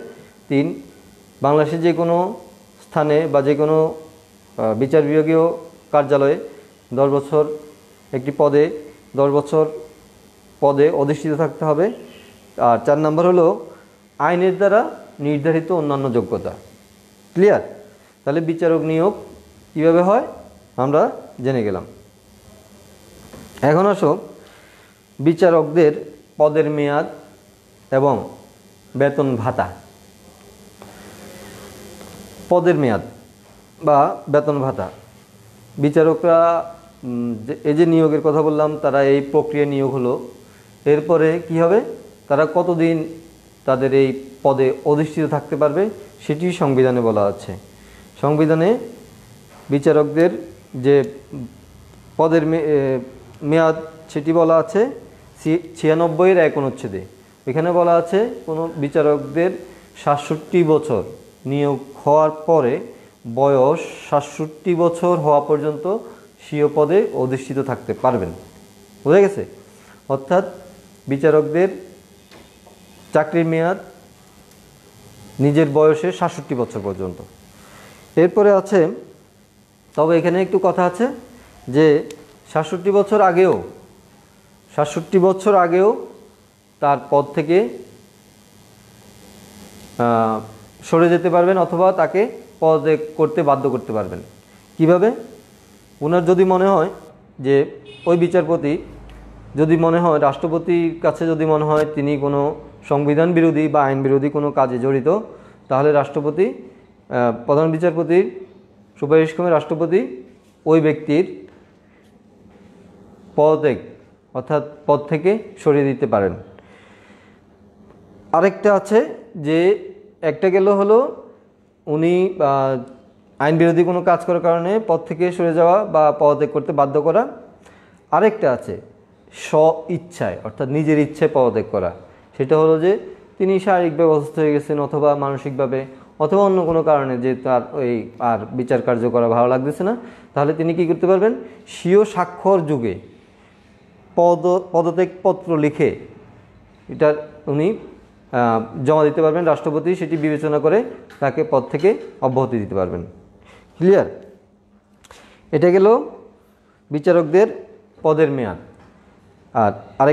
3, বাংলাদেশের যে কোনো স্থানে বা যে কোনো বিচার বিভাগীয় কার্যালয়ে 10 বছর একটি পদে 10 বছর পদে অধিষ্ঠিত থাকতে হবে। আর 4 নম্বর হলো আইনের দ্বারা নির্ধারিত অন্যান্য যোগ্যতা। ক্লিয়ার? তাহলে বিচারক নিয়োগ কীভাবে হয় আমরা জেনে গেলাম। এখন আসো বিচারকদের পদের মেয়াদ এবং বেতন ভাতা। পদের মেয়াদ বা বেতন ভাতা, বিচারকরা এই যে নিয়োগের কথা বললাম, তারা এই প্রক্রিয়া নিয়োগ হলো, এরপরে কি হবে, তারা কতদিন তাদের এই পদে অধিষ্ঠিত থাকতে পারবে সেটি সংবিধানে বলা আছে। সংবিধানে বিচারকদের যে পদের মেয়াদ সেটি বলা আছে 96 এক অনুচ্ছেদে। এখানে বলা আছে কোনো বিচারকদের 67 বছর নিয়োগ হওয়ার পরে বয়স 67 বছর হওয়া পর্যন্ত স্বীয় পদে অধিষ্ঠিত থাকতে পারবেন। বোঝা গেছে? অর্থাৎ বিচারকদের চাকরির মেয়াদ নিজের বয়সে 67 বছর পর্যন্ত। এরপরে আছে, তবে এখানে একটু কথা আছে যে 67 বছর আগেও তার পদ থেকে সরে যেতে পারবেন অথবা তাকে পদে করতে বাধ্য করতে পারবেন। কিভাবে? ওনার যদি মনে হয় যে ওই বিচারপতি যদি মনে হয়, রাষ্ট্রপতির কাছে যদি মনে হয় তিনি কোনো সংবিধান বিরোধী বা আইন বিরোধী কোনো কাজে জড়িত, তাহলে রাষ্ট্রপতি প্রধান বিচারপতির সুপারিশক্রমে রাষ্ট্রপতি ওই ব্যক্তির পদত্যাগ অর্থাৎ পদ থেকে সরিয়ে দিতে পারেন। আরেকটা আছে যে একটা গেল হলো উনি আইন বিরোধী কোনো কাজ করার কারণে পদ থেকে সরে যাওয়া বা পদত্যাগ করতে বাধ্য করা। আরেকটা আছে স্ব ইচ্ছায় অর্থাৎ নিজের ইচ্ছায় পদত্যাগ করা। সেটা হলো যে তিনি শারীরিকভাবে অসুস্থ হয়ে গেছেন অথবা মানসিকভাবে অথবা অন্য কোনো কারণে যে তার ওই আর বিচার কার্য করা ভালো লাগতেছে না, তাহলে তিনি কি করতে পারবেন, স্বীয় স্বাক্ষর যুগে পদত্যাগপত্র লিখে এটা উনি জমা দিতে পারবেন। রাষ্ট্রপতি সেটি বিবেচনা করে তাকে পদ থেকে অব্যাহতি দিতে পারবেন। ক্লিয়ার? এটা গেল বিচারকদের পদের মেয়াদ। আর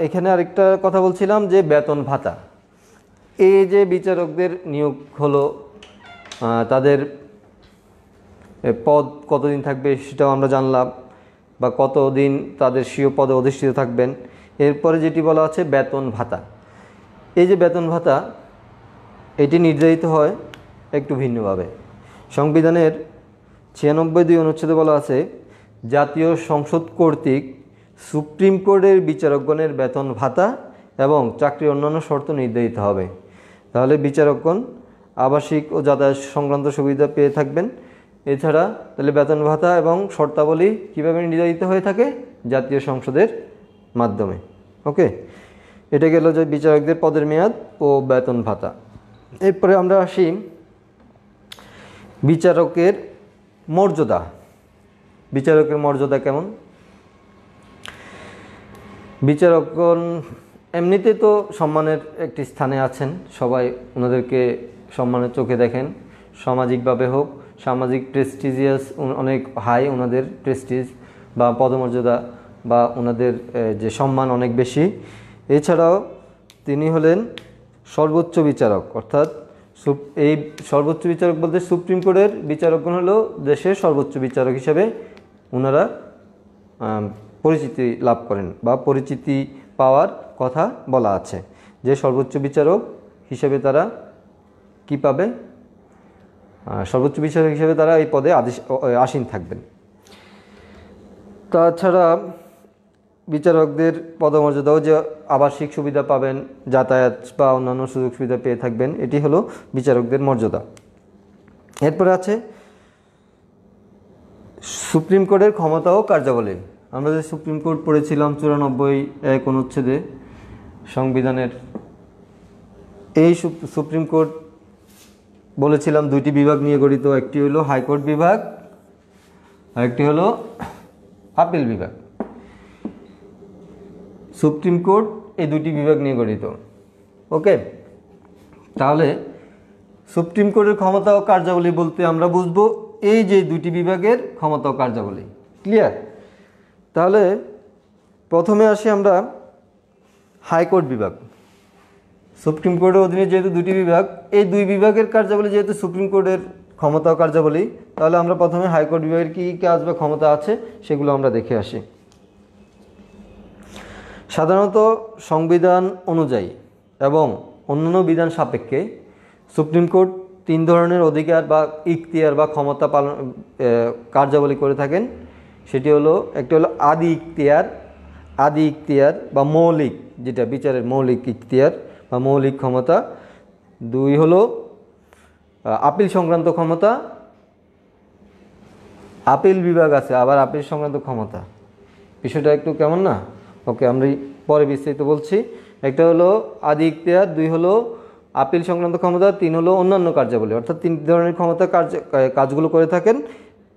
এখানে আরেকটা কথা বলছিলাম যে বেতন ভাতা। এই যে বিচারকদের নিয়োগ হলো, তাদের পদ কতদিন থাকবে সেটাও আমরা জানলাম। বা কতদিন তাদের স্বীয় পদে অধিষ্ঠিত থাকবেন। এরপরে যেটি বলা আছে বেতন ভাতা। এই যে বেতন ভাতা, এটি নির্ধারিত হয় একটু ভিন্নভাবে। সংবিধানের 96(2) অনুচ্ছেদে বলা আছে জাতীয় সংসদ কর্তৃক সুপ্রিম কোর্টের বিচারকগণের বেতন ভাতা এবং চাকরির অন্যান্য শর্ত নির্ধারিত হবে। তাহলে বিচারকগণ আবাসিক ও যাতায়াত সংক্রান্ত সুবিধা পেয়ে থাকবেন। এছাড়া তাহলে বেতন ভাতা এবং শর্তাবলী কীভাবে নির্ধারিত হয়ে থাকে? জাতীয় সংসদের মাধ্যমে। ওকে, এটা গেল যে বিচারকদের পদের মেয়াদ ও বেতন ভাতা। এরপরে আমরা আসি বিচারকের মর্যাদা। বিচারকের মর্যাদা কেমন? বিচারকগণ এমনিতে তো সম্মানের একটি স্থানে আছেন, সবাই ওনাদেরকে সম্মানের চোখে দেখেন। সামাজিকভাবে হোক, সামাজিক প্রেস্টিজিয়াস অনেক হাই ওনাদের প্রেস্টিজ বা পদমর্যাদা বা ওনাদের যে সম্মান অনেক বেশি। এছাড়াও তিনি হলেন সর্বোচ্চ বিচারক, অর্থাৎ এই সর্বোচ্চ বিচারক বলতে সুপ্রিম কোর্টের বিচারকগণ হলো দেশের সর্বোচ্চ বিচারক হিসেবে ওনারা পরিচিতি লাভ করেন বা পরিচিতি পাওয়ার কথা বলা আছে যে সর্বোচ্চ বিচারক হিসেবে তারা কি পাবে? সর্বোচ্চ বিচারক হিসেবে তারা এই পদে আসীন থাকবেন। তাছাড়া বিচারকদের পদমর্যাদাও যে আবাসিক সুবিধা পাবেন, যাতায়াত বা অন্যান্য সুযোগ সুবিধা পেয়ে থাকবেন, এটি হলো বিচারকদের মর্যাদা। এরপরে আছে সুপ্রিম কোর্টের ক্ষমতা ও কার্যাবলী। আমরা যে সুপ্রিম কোর্ট পড়েছিলাম 94(1) অনুচ্ছেদে সংবিধানের, এই সুপ্রিম কোর্ট বলেছিলাম দুইটি বিভাগ নিয়ে গঠিত, একটি হলো হাইকোর্ট বিভাগ আর একটি হলো আপিল বিভাগ। সুপ্রিম কোর্ট এই দুটি বিভাগ নিয়ে গঠিত। ওকে, তাহলে সুপ্রিম কোর্টের ক্ষমতা ও কার্যাবলী বলতে আমরা বুঝবো এই যে দুটি বিভাগের ক্ষমতা ও কার্যাবলী। ক্লিয়ার? তাহলে প্রথমে আসি আমরা হাইকোর্ট বিভাগ। সুপ্রিম কোর্টের অধীনে যেহেতু দুটি বিভাগ, এই দুই বিভাগের কার্যাবলী যেহেতু সুপ্রিম কোর্টের ক্ষমতা ও কার্যাবলী, তাহলে আমরা প্রথমে হাইকোর্ট বিভাগের কী কাজ বা ক্ষমতা আছে সেগুলো আমরা দেখে আসি। সাধারণত সংবিধান অনুযায়ী এবং অন্যান্য বিধান সাপেক্ষে সুপ্রিম কোর্ট 3 ধরনের অধিকার বা ইখতিয়ার বা ক্ষমতা পালন কার্যাবলী করে থাকেন। সেটি হলো, একটি হলো আদি ইখতিয়ার বা মৌলিক, যেটা বিচারের মৌলিক ইখতিয়ার বা মৌলিক ক্ষমতা। 2 হলো আপিল সংক্রান্ত ক্ষমতা। আপিল বিভাগ আছে, আবার আপিল সংক্রান্ত ক্ষমতা। বিষয়টা একটু কেমন না? ওকে, আমরা পরে বিস্তারিত বলছি। একটা হলো আদি ইখতিয়ার, 2 হলো আপিল সংক্রান্ত ক্ষমতা, 3 হলো অন্যান্য কার্যাবলী। অর্থাৎ 3 ধরনের ক্ষমতা কাজগুলো করে থাকেন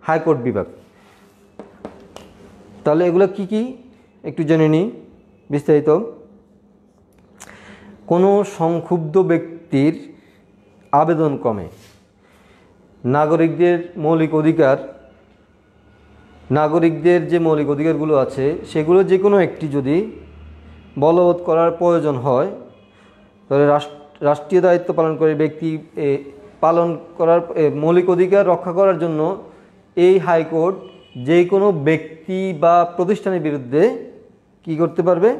হাইকোর্ট বিভাগ। তাহলে এগুলো কি কি একটু জেনে নিই বিস্তারিত। কোনো সংক্ষুব্ধ ব্যক্তির আবেদন ক্রমে নাগরিকদের যে মৌলিক অধিকারগুলো আছে সেগুলো যে কোনো একটি যদি বলবৎ করার প্রয়োজন হয়, তাহলে রাষ্ট্রীয় দায়িত্ব পালন করে ব্যক্তি পালন করার মৌলিক অধিকার রক্ষা করার জন্য এই হাইকোর্ট যে কোনো ব্যক্তি বা প্রতিষ্ঠানের বিরুদ্ধে কি করতে পারবে?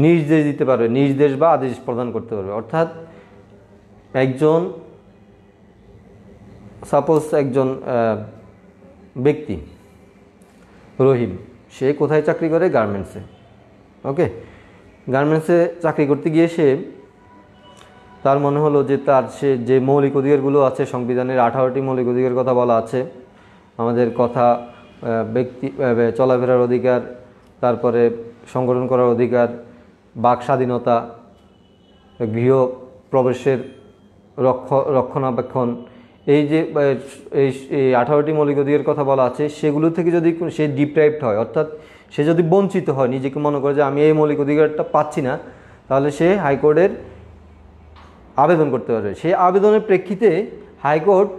নির্দেশ দিতে পারবে, নির্দেশ বা আদেশ প্রদান করতে পারবে। অর্থাৎ সাপোজ একজন ব্যক্তি রহিম, সে কোথায় চাকরি করে? গার্মেন্টসে। ওকে, গার্মেন্টসে চাকরি করতে গিয়ে তার মনে হলো যে সে যে মৌলিক অধিকারগুলো আছে সংবিধানের 18টি মৌলিক অধিকারের কথা বলা আছে, আমাদের কথা, ব্যক্তি চলাফেরার অধিকার, তারপরে সংগঠন করার অধিকার, বাক স্বাধীনতা, গৃহ প্রবেশের রক্ষণাবেক্ষণ, এই যে এই 18টি মৌলিক অধিকারের কথা বলা আছে, সেগুলো থেকে যদি সে ডিপ্রাইভড হয়, অর্থাৎ সে যদি বঞ্চিত হয়, নিজেকে মনে করে যে আমি এই মৌলিক অধিকারটা পাচ্ছি না, তাহলে সে হাইকোর্টের আবেদন করতে পারবে। সেই আবেদনের প্রেক্ষিতে হাইকোর্ট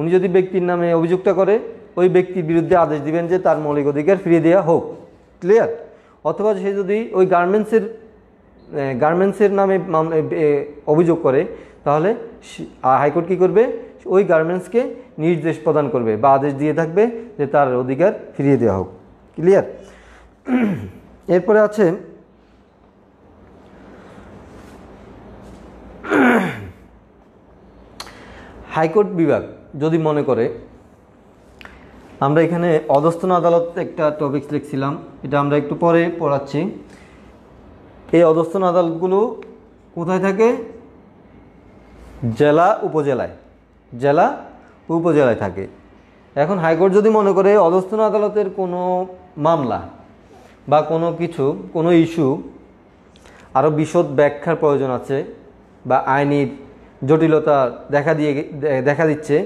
উনি যদি ব্যক্তির নামে অভিযোগটা করে, ওই ব্যক্তির বিরুদ্ধে আদেশ দিবেন যে তার মৌলিক অধিকার ফিরিয়ে দেওয়া হোক। ক্লিয়ার? অথবা সে যদি ওই গার্মেন্টসের নামে অভিযোগ করে, তাহলে হাইকোর্ট কী করবে? ওই গার্মেন্টসকে নির্দেশ প্রদান করবে বা আদেশ দিয়ে থাকবে যে তার অধিকার ফিরিয়ে দেওয়া হোক। ক্লিয়ার? এরপরে আছে হাইকোর্ট বিভাগ যদি মনে করে, আমরা এখানে অধস্তন আদালত একটা টপিকস লিখছিলাম, এটা আমরা একটু পরে পড়াচ্ছি। এই অধস্তন আদালতগুলো কোথায় থাকে? জেলা উপজেলায়, জেলা উপজেলায় থাকে। এখন হাইকোর্ট যদি মনে করে অধস্তন আদালতের কোনো মামলা বা কোনো কিছু, কোনো ইস্যু আরও বিশদ ব্যাখ্যার প্রয়োজন আছে বা আইনি জটিলতা দেখা দিচ্ছে,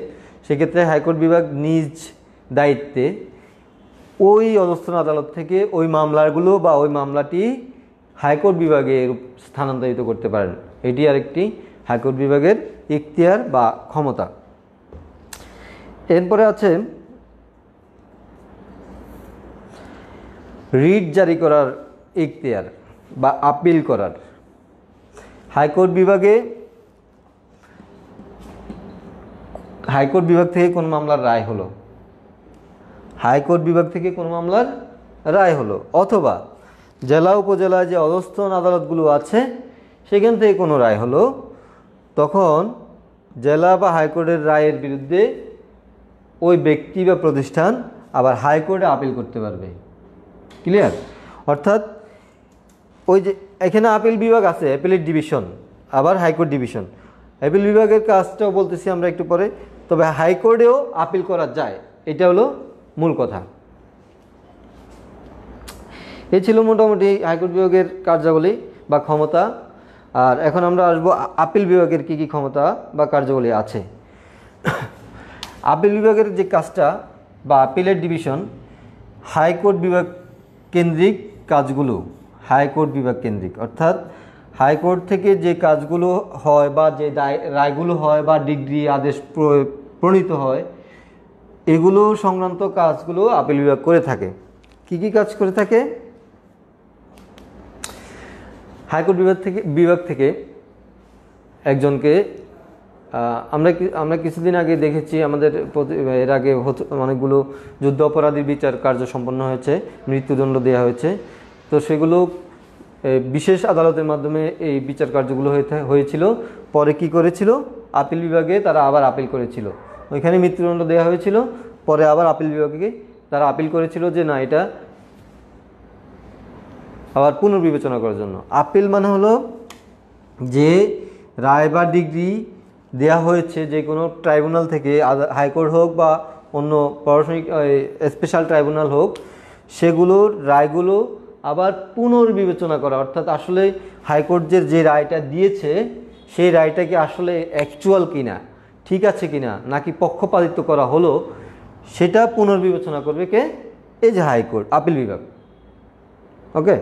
সেক্ষেত্রে হাইকোর্ট বিভাগ নিজ দায়িত্বে ওই অধস্তন আদালত থেকে ওই মামলাগুলো বা ওই মামলাটি হাইকোর্ট বিভাগে স্থানান্তরিত করতে পারেন। এটি আরেকটি হাইকোর্ট বিভাগের ইখতিয়ার বা ক্ষমতা। এরপরে আছে রিট জারি করার ইখতিয়ার বা আপিল করার। হাইকোর্ট বিভাগ থেকে কোন মামলার রায় হলো, হাইকোর্ট বিভাগ থেকে কোন মামলার রায় হলো, অথবা জেলা উপজেলায় যে অধস্তন আদালতগুলো আছে সেখান থেকে কোনো রায় হলো, তখন জেলা বা হাইকোর্টের রায়ের বিরুদ্ধে ওই ব্যক্তি বা প্রতিষ্ঠান আবার হাইকোর্টে আপিল করতে পারবে। ক্লিয়ার? অর্থাৎ ওই যে এখানে আপিল বিভাগ আছে, অ্যাপিলেট ডিভিশন, আবার হাইকোর্ট ডিভিশন। আপিল বিভাগের কাজটাও বলতেছি আমরা একটু পরে, তবে হাইকোর্টেও আপিল করা যায়, এটা হলো মূল কথা। এই ছিল মোটামুটি হাইকোর্ট বিভাগের কার্যাবলী বা ক্ষমতা। আর এখন আমরা আসবো আপিল বিভাগের কি কি ক্ষমতা বা কার্যাবলী আছে। আপিল বিভাগের যে কাজটা বা আপিলের ডিভিশন, হাইকোর্ট বিভাগ কেন্দ্রিক কাজগুলো হাইকোর্ট বিভাগ কেন্দ্রিক, অর্থাৎ হাইকোর্ট থেকে যে কাজগুলো হয় বা যে রায়গুলো হয় বা ডিগ্রি আদেশ প্রণীত হয়, এগুলো সংক্রান্ত কাজগুলো আপিল বিভাগ করে থাকে। কি কি কাজ করে থাকে? হাইকোর্ট বিভাগ থেকে একজনকে আমরা কিছুদিন আগে দেখেছি, আমাদের এর আগে অনেকগুলো যুদ্ধ অপরাধীর বিচার কার্য সম্পন্ন হয়েছে, মৃত্যুদণ্ড দেওয়া হয়েছে। তো সেগুলো বিশেষ আদালতের মাধ্যমে এই বিচার কার্যগুলো হয়েছিল। পরে কি করেছিল? আপিল বিভাগে তারা আবার আপিল করেছিল। ওইখানে মৃত্যুদণ্ড দেওয়া হয়েছিল, পরে আবার আপিল বিভাগে তারা আপিল করেছিল যে না, এটা আবার পুনর্বিবেচনা করার জন্য। আপিল মানে হলো যে রায় বা ডিগ্রি দেয়া হয়েছে যে কোনো ট্রাইব্যুনাল থেকে, হাইকোর্ট হোক বা অন্য প্রশাসনিক স্পেশাল ট্রাইব্যুনাল হোক, সেগুলোর রায়গুলো আবার পুনর্বিবেচনা করা। অর্থাৎ আসলে হাইকোর্টের যে রায়টা দিয়েছে সেই রায়টা কি আসলে অ্যাকচুয়াল কিনা, ঠিক আছে কিনা, নাকি পক্ষপাতিত্ব করা হলো, সেটা পুনর্বিবেচনা করবে কে? এই যে হাইকোর্ট, আপিল বিভাগ। ওকে,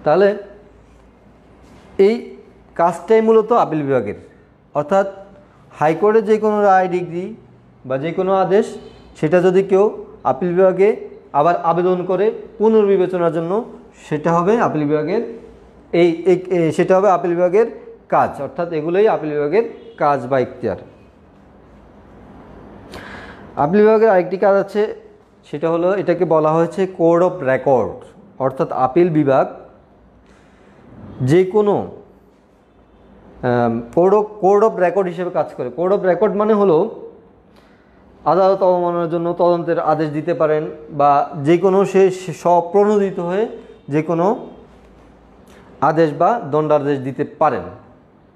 তাহলে এই কাজটাই মূলত আপিল বিভাগের। অর্থাৎ হাইকোর্টের যে কোনো রায়, ডিগ্রি বা যে কোনো আদেশ, সেটা যদি কেউ আপিল বিভাগে আবার আবেদন করে পুনর্বিবেচনার জন্য, সেটা হবে আপিল বিভাগের সেটা হবে আপিল বিভাগের কাজ। অর্থাৎ এগুলোই আপিল বিভাগের কাজ বা ইখতিয়ার। আপিল বিভাগের আরেকটি কাজ আছে, সেটা হলো, এটাকে বলা হয়েছে কোড অফ রেকর্ড। অর্থাৎ আপিল বিভাগ যে কোনো কোড অফ রেকর্ড হিসেবে কাজ করে। কোড অফ রেকর্ড মানে হলো আদালত অবমাননার জন্য তদন্তের আদেশ দিতে পারেন, বা যে কোনো সে স্বপ্রণোদিত হয়ে যে কোনো আদেশ বা দণ্ডাদেশ দিতে পারেন।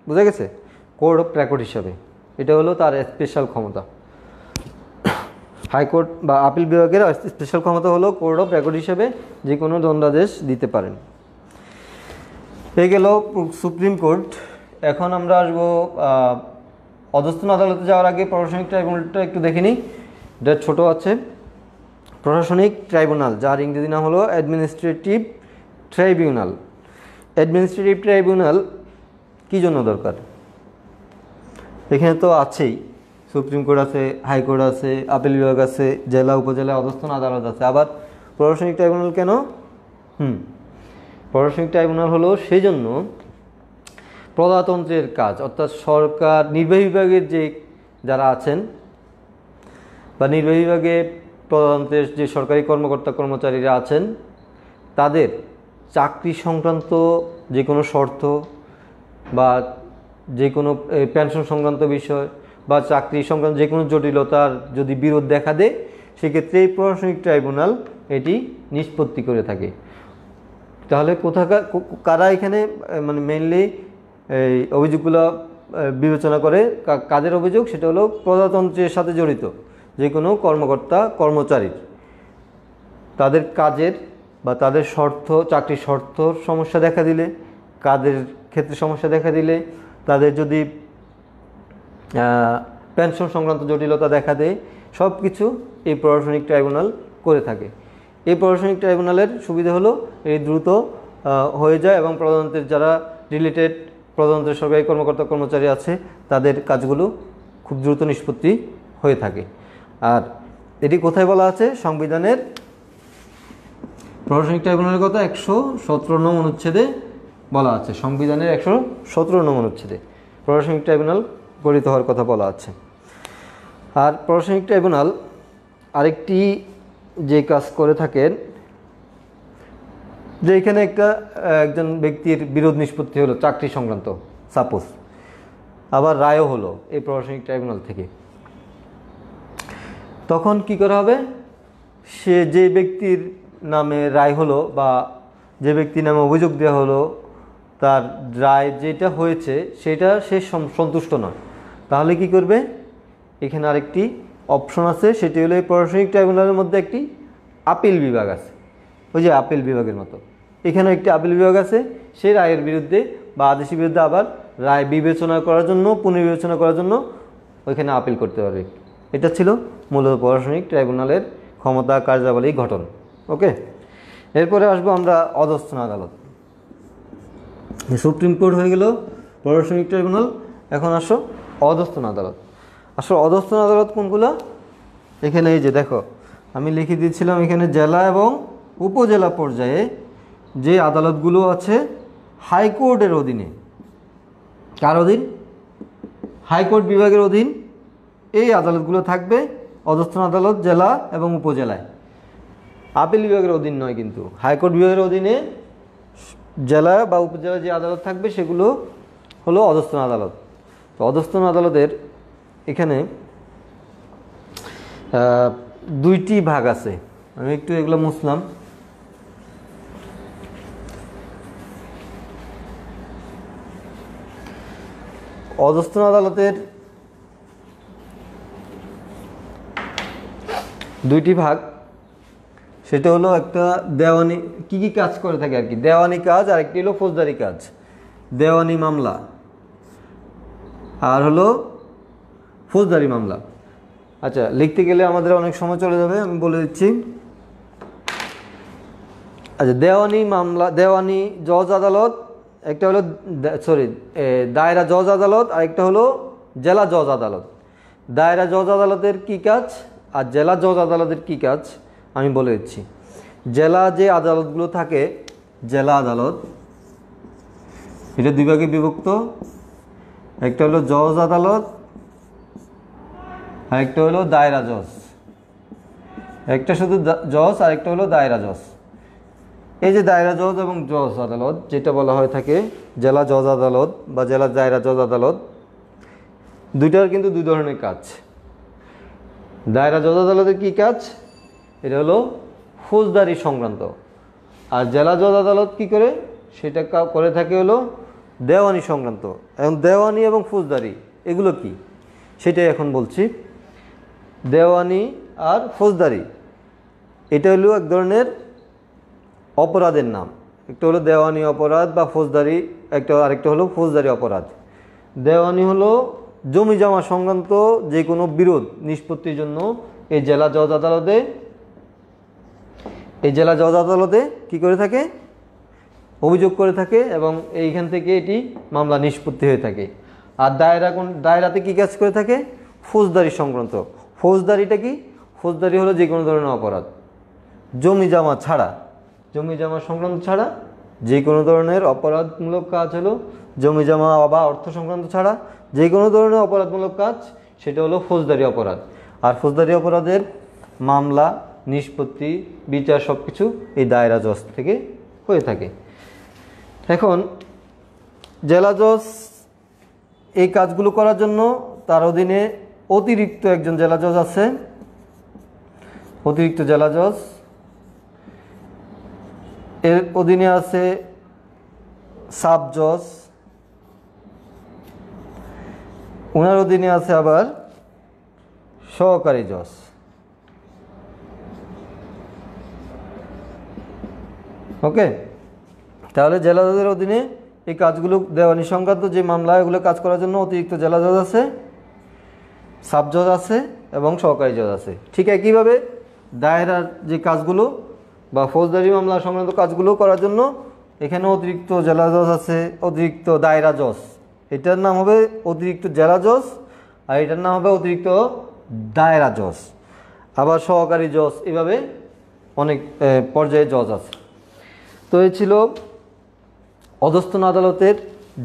বুঝা গেছে? কোড অফ রেকর্ড হিসাবে এটা হলো তার স্পেশাল ক্ষমতা। হাইকোর্ট বা আপিল বিভাগের স্পেশাল ক্ষমতা হলো কোড অফ রেকর্ড হিসেবে যে কোনো দণ্ডাদেশ দিতে পারেন। হয়ে গেল সুপ্রিম কোর্ট। এখন আমরা আসবো অধস্তন আদালতে যাওয়ার আগে প্রশাসনিক ট্রাইব্যুনালটা একটু দেখে নিই। এটা ছোট আছে, প্রশাসনিক ট্রাইব্যুনাল, যার ইংরেজি নাম হলো অ্যাডমিনিস্ট্রেটিভ ট্রাইব্যুনাল। অ্যাডমিনিস্ট্রেটিভ ট্রাইব্যুনাল কী জন্য দরকার? এখানে তো আছেই, সুপ্রিম কোর্ট আছে, হাইকোর্ট আছে, আপিল বিভাগ আছে, জেলা উপজেলা অধস্তন আদালত আছে, আবার প্রশাসনিক ট্রাইব্যুনাল কেন? প্রশাসনিক ট্রাইব্যুনাল হলো সেই জন্য প্রজাতন্ত্রের কাজ, অর্থাৎ সরকার নির্বাহী বিভাগের যে যারা আছেন বা নির্বাহী বিভাগে প্রধানদের যে সরকারি কর্মকর্তা কর্মচারীরা আছেন তাদের চাকরি সংক্রান্ত যে কোনো শর্ত বা যে কোনো পেনশন সংক্রান্ত বিষয় বা চাকরি সংক্রান্ত যে কোনো জটিলতার যদি বিরোধ দেখা দেয় সেক্ষেত্রে এই প্রশাসনিক ট্রাইব্যুনাল এটি নিষ্পত্তি করে থাকে। তাহলে কারা এখানে মানে মেইনলি এই অভিযোগগুলো বিবেচনা করে, কাদের অভিযোগ? সেটা হলো প্রজাতন্ত্রের সাথে জড়িত যে কোনো কর্মকর্তা কর্মচারীর তাদের কাজের বা তাদের চাকরির শর্তর সমস্যা দেখা দিলে, কাদের ক্ষেত্রে সমস্যা দেখা দিলে, তাদের যদি পেনশন সংক্রান্ত জটিলতা দেখা দেয়, সব কিছু এই প্রশাসনিক ট্রাইব্যুনাল করে থাকে। এই প্রশাসনিক ট্রাইব্যুনালের সুবিধা হলো এই দ্রুত হয়ে যায় এবং প্রধানমন্ত্রীর যারা রিলেটেড প্রধানমন্ত্রীর সরকারি কর্মকর্তা কর্মচারী আছে তাদের কাজগুলো খুব দ্রুত নিষ্পত্তি হয়ে থাকে। আর এটি কোথায় বলা আছে? সংবিধানের প্রশাসনিক ট্রাইব্যুনালের কথা 117 নং অনুচ্ছেদে বলা আছে। সংবিধানের 117 নং অনুচ্ছেদে প্রশাসনিক ট্রাইব্যুনাল গঠিত হওয়ার কথা বলা আছে। আর প্রশাসনিক ট্রাইব্যুনাল আরেকটি যে কাজ করে থাকেন, যে এখানে একজন ব্যক্তির বিরোধ নিষ্পত্তি হলো চাকরি সংক্রান্ত, সাপোজ, আবার রায়ও হলো এই প্রশাসনিক ট্রাইব্যুনাল থেকে, তখন কি করা হবে? সে যে ব্যক্তির নামে রায় হলো বা যে ব্যক্তির নামে অভিযোগ দেওয়া হলো তার রায় যেটা হয়েছে সেটা সে সন্তুষ্ট নয়, তাহলে কি করবে? এখানে আরেকটি অপশন আছে, সেটি হলো এই প্রশাসনিক ট্রাইব্যুনালের মধ্যে একটি আপিল বিভাগ আছে। ওই যে আপিল বিভাগের মতো এখানে একটি আপিল বিভাগ আছে। সেই রায়ের বিরুদ্ধে বা আদেশের বিরুদ্ধে আবার রায় বিবেচনা করার জন্য, পুনর্বিবেচনা করার জন্য ওইখানে আপিল করতে পারবে। এটা ছিল মূলত প্রশাসনিক ট্রাইব্যুনালের ক্ষমতা, কার্যাবলী, গঠন। ওকে, এরপরে আসবো আমরা অধস্থন আদালত। সুপ্রিম কোর্ট হয়ে গেল প্রশাসনিক ট্রাইব্যুনাল, এখন আসো অধস্থন আদালত। আসলে অধস্থন আদালত কোনগুলো? এখানে এই যে দেখো আমি লিখে দিয়েছিলাম, এখানে জেলা এবং উপজেলা পর্যায়ে যে আদালতগুলো আছে হাইকোর্টের অধীনে, কার অধীন? হাইকোর্ট বিভাগের অধীন এই আদালতগুলো থাকবে। অধস্থন আদালত জেলা এবং উপজেলায়, আপিল বিভাগের অধীন নয়, কিন্তু হাইকোর্ট বিভাগের অধীনে জেলা বা উপজেলায় যে আদালত থাকবে সেগুলো হলো অধস্থন আদালত। তো অধস্থন আদালতের এখানে দুইটি ভাগ আছে, আমি একটু এগুলো মুছলাম। অধস্থন আদালতের দুইটি ভাগ, সেটা হলো একটা দেওয়ানি, কি কি কাজ করে থাকে আর কি, দেওয়ানি কাজ, আর একটি হলো ফৌজদারি কাজ, দেওয়ানি মামলা আর হলো ফৌজদারি মামলা। আচ্ছা, লিখতে গেলে আমাদের অনেক সময় চলে যাবে, আমি বলে দিচ্ছি। আচ্ছা, দেওয়ানি মামলা, দেওয়ানি জজ আদালত, একটা হলো দায়রা জজ আদালত, আর একটা হলো জেলা জজ আদালত। দায়রা জজ আদালতের কি কাজ আর জেলা জজ আদালতের কি কাজ আমি বলে দিচ্ছি। জেলা যে আদালতগুলো থাকে, জেলা আদালত এটা দুই ভাগে বিভক্ত, একটা হলো জজ আদালত আর একটা হলো দায়রা জজ। একটা শুধু জজ আর একটা হলো দায়রা জজ। এই যে দায়রা জজ এবং জজ আদালত যেটা বলা হয়ে থাকে জেলা জজ আদালত বা জেলা দায়রা জজ আদালত, দুইটার কিন্তু দুই ধরনের কাজ। দায়রা জজ আদালতের কি কাজ? এটা হলো ফৌজদারি সংক্রান্ত। আর জেলা জজ আদালত কি করে? সেটা করে থাকে হলো দেওয়ানি সংক্রান্ত। এখন দেওয়ানি এবং ফৌজদারি এগুলো কি সেটাই এখন বলছি। দেওয়ানি আর ফৌজদারি এটা হলো এক ধরনের অপরাধের নাম। একটা হলো দেওয়ানি অপরাধ বা ফৌজদারি, আরেকটা হলো ফৌজদারি অপরাধ। দেওয়ানি হলো জমি জমা সংক্রান্ত যে কোনো বিরোধ নিষ্পত্তির জন্য এই জেলা জজ আদালতে কি করে থাকে? অভিযোগ করে থাকে এবং এইখান থেকে এটি মামলা নিষ্পত্তি হয়ে থাকে। আর দায়রাতে কি কাজ করে থাকে? ফৌজদারি সংক্রান্ত। ফৌজদারিটা কি? ফৌজদারি হলো যে কোনো ধরনের অপরাধ, জমি জমা সংক্রান্ত ছাড়া যে কোনো ধরনের অপরাধমূলক কাজ হলো জমি জমা বা অর্থ সংক্রান্ত ছাড়া যে কোনো ধরনের অপরাধমূলক কাজ, সেটা হলো ফৌজদারি অপরাধ। আর ফৌজদারি অপরাধের মামলা, নিষ্পত্তি, বিচার সব কিছু এই দায়রা জজ থেকে হয়ে থাকে। এখন জেলা জজ এই কাজগুলো করার জন্য তার অধীনে অতিরিক্ত একজন জেলা জজ আছে, অতিরিক্ত জেলা জজ। এর অধীনে আছে সাব জজ, ওনার অধীনে আছে আবার সহকারী জজ। ওকে, তাহলে জেলা জজের অধীনে এই কাজগুলো দেওয়ানি সংক্রান্ত যে মামলা এগুলো কাজ করার জন্য অতিরিক্ত জেলা জজ আছে, সাব জজ আছে এবং সহকারী জজ আছে। ঠিক একইভাবে দায়রার যে কাজগুলো বা ফৌজদারি মামলা সংক্রান্ত কাজগুলো করার জন্য এখানে অতিরিক্ত জেলা জজ আছে, অতিরিক্ত দায়রা জজ। এটার নাম হবে অতিরিক্ত জেলা জজ আর এটার নাম হবে অতিরিক্ত দায়রা জজ, আবার সহকারী জজ, এভাবে অনেক পর্যায়ে জজ আছে। তো এই ছিল অধস্তন আদালতের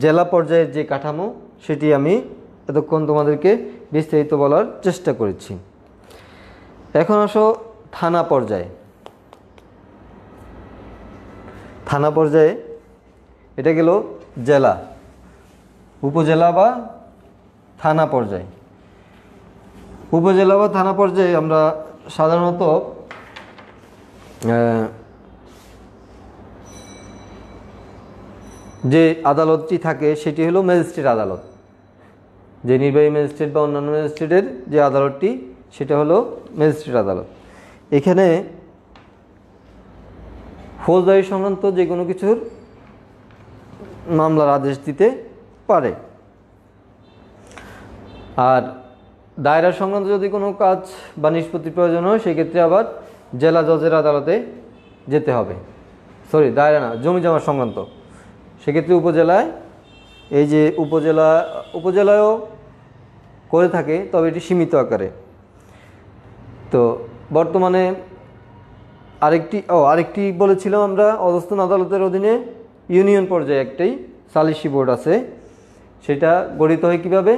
জেলা পর্যায়ের যে কাঠামো, সেটি আমি এতক্ষণ তোমাদেরকে বিস্তারিত বলার চেষ্টা করেছি। এখন আসো থানা পর্যায়ে। থানা পর্যায়ে এটা গেল জেলা, উপজেলা বা থানা পর্যায়ে। উপজেলা বা থানা পর্যায়ে আমরা সাধারণত যে আদালতটি থাকে সেটি হলো ম্যাজিস্ট্রেট আদালত। যে নির্বাহী ম্যাজিস্ট্রেট বা অন্যান্য ম্যাজিস্ট্রেটের যে আদালতটি সেটা হলো ম্যাজিস্ট্রেট আদালত। এখানে ফৌজদারি সংক্রান্ত যে কোনো কিছুর মামলার আদেশ দিতে পারে। আর দায়রা সংক্রান্ত যদি কোনো কাজ বা নিষ্পত্তির প্রয়োজন হয় সেক্ষেত্রে আবার জেলা জজের আদালতে যেতে হবে। সরি, দায়রা না, জমি জমা সংক্রান্ত, সেক্ষেত্রে উপজেলায়, এই যে উপজেলায়ও করে থাকে, তবে এটি সীমিত আকারে। তো বর্তমানে আরেকটি বলেছিলাম আমরা, অধস্তন আদালতের অধীনে ইউনিয়ন পর্যায়ে একটাই সালিসি বোর্ড আছে। সেটা গঠিত হয় কীভাবে?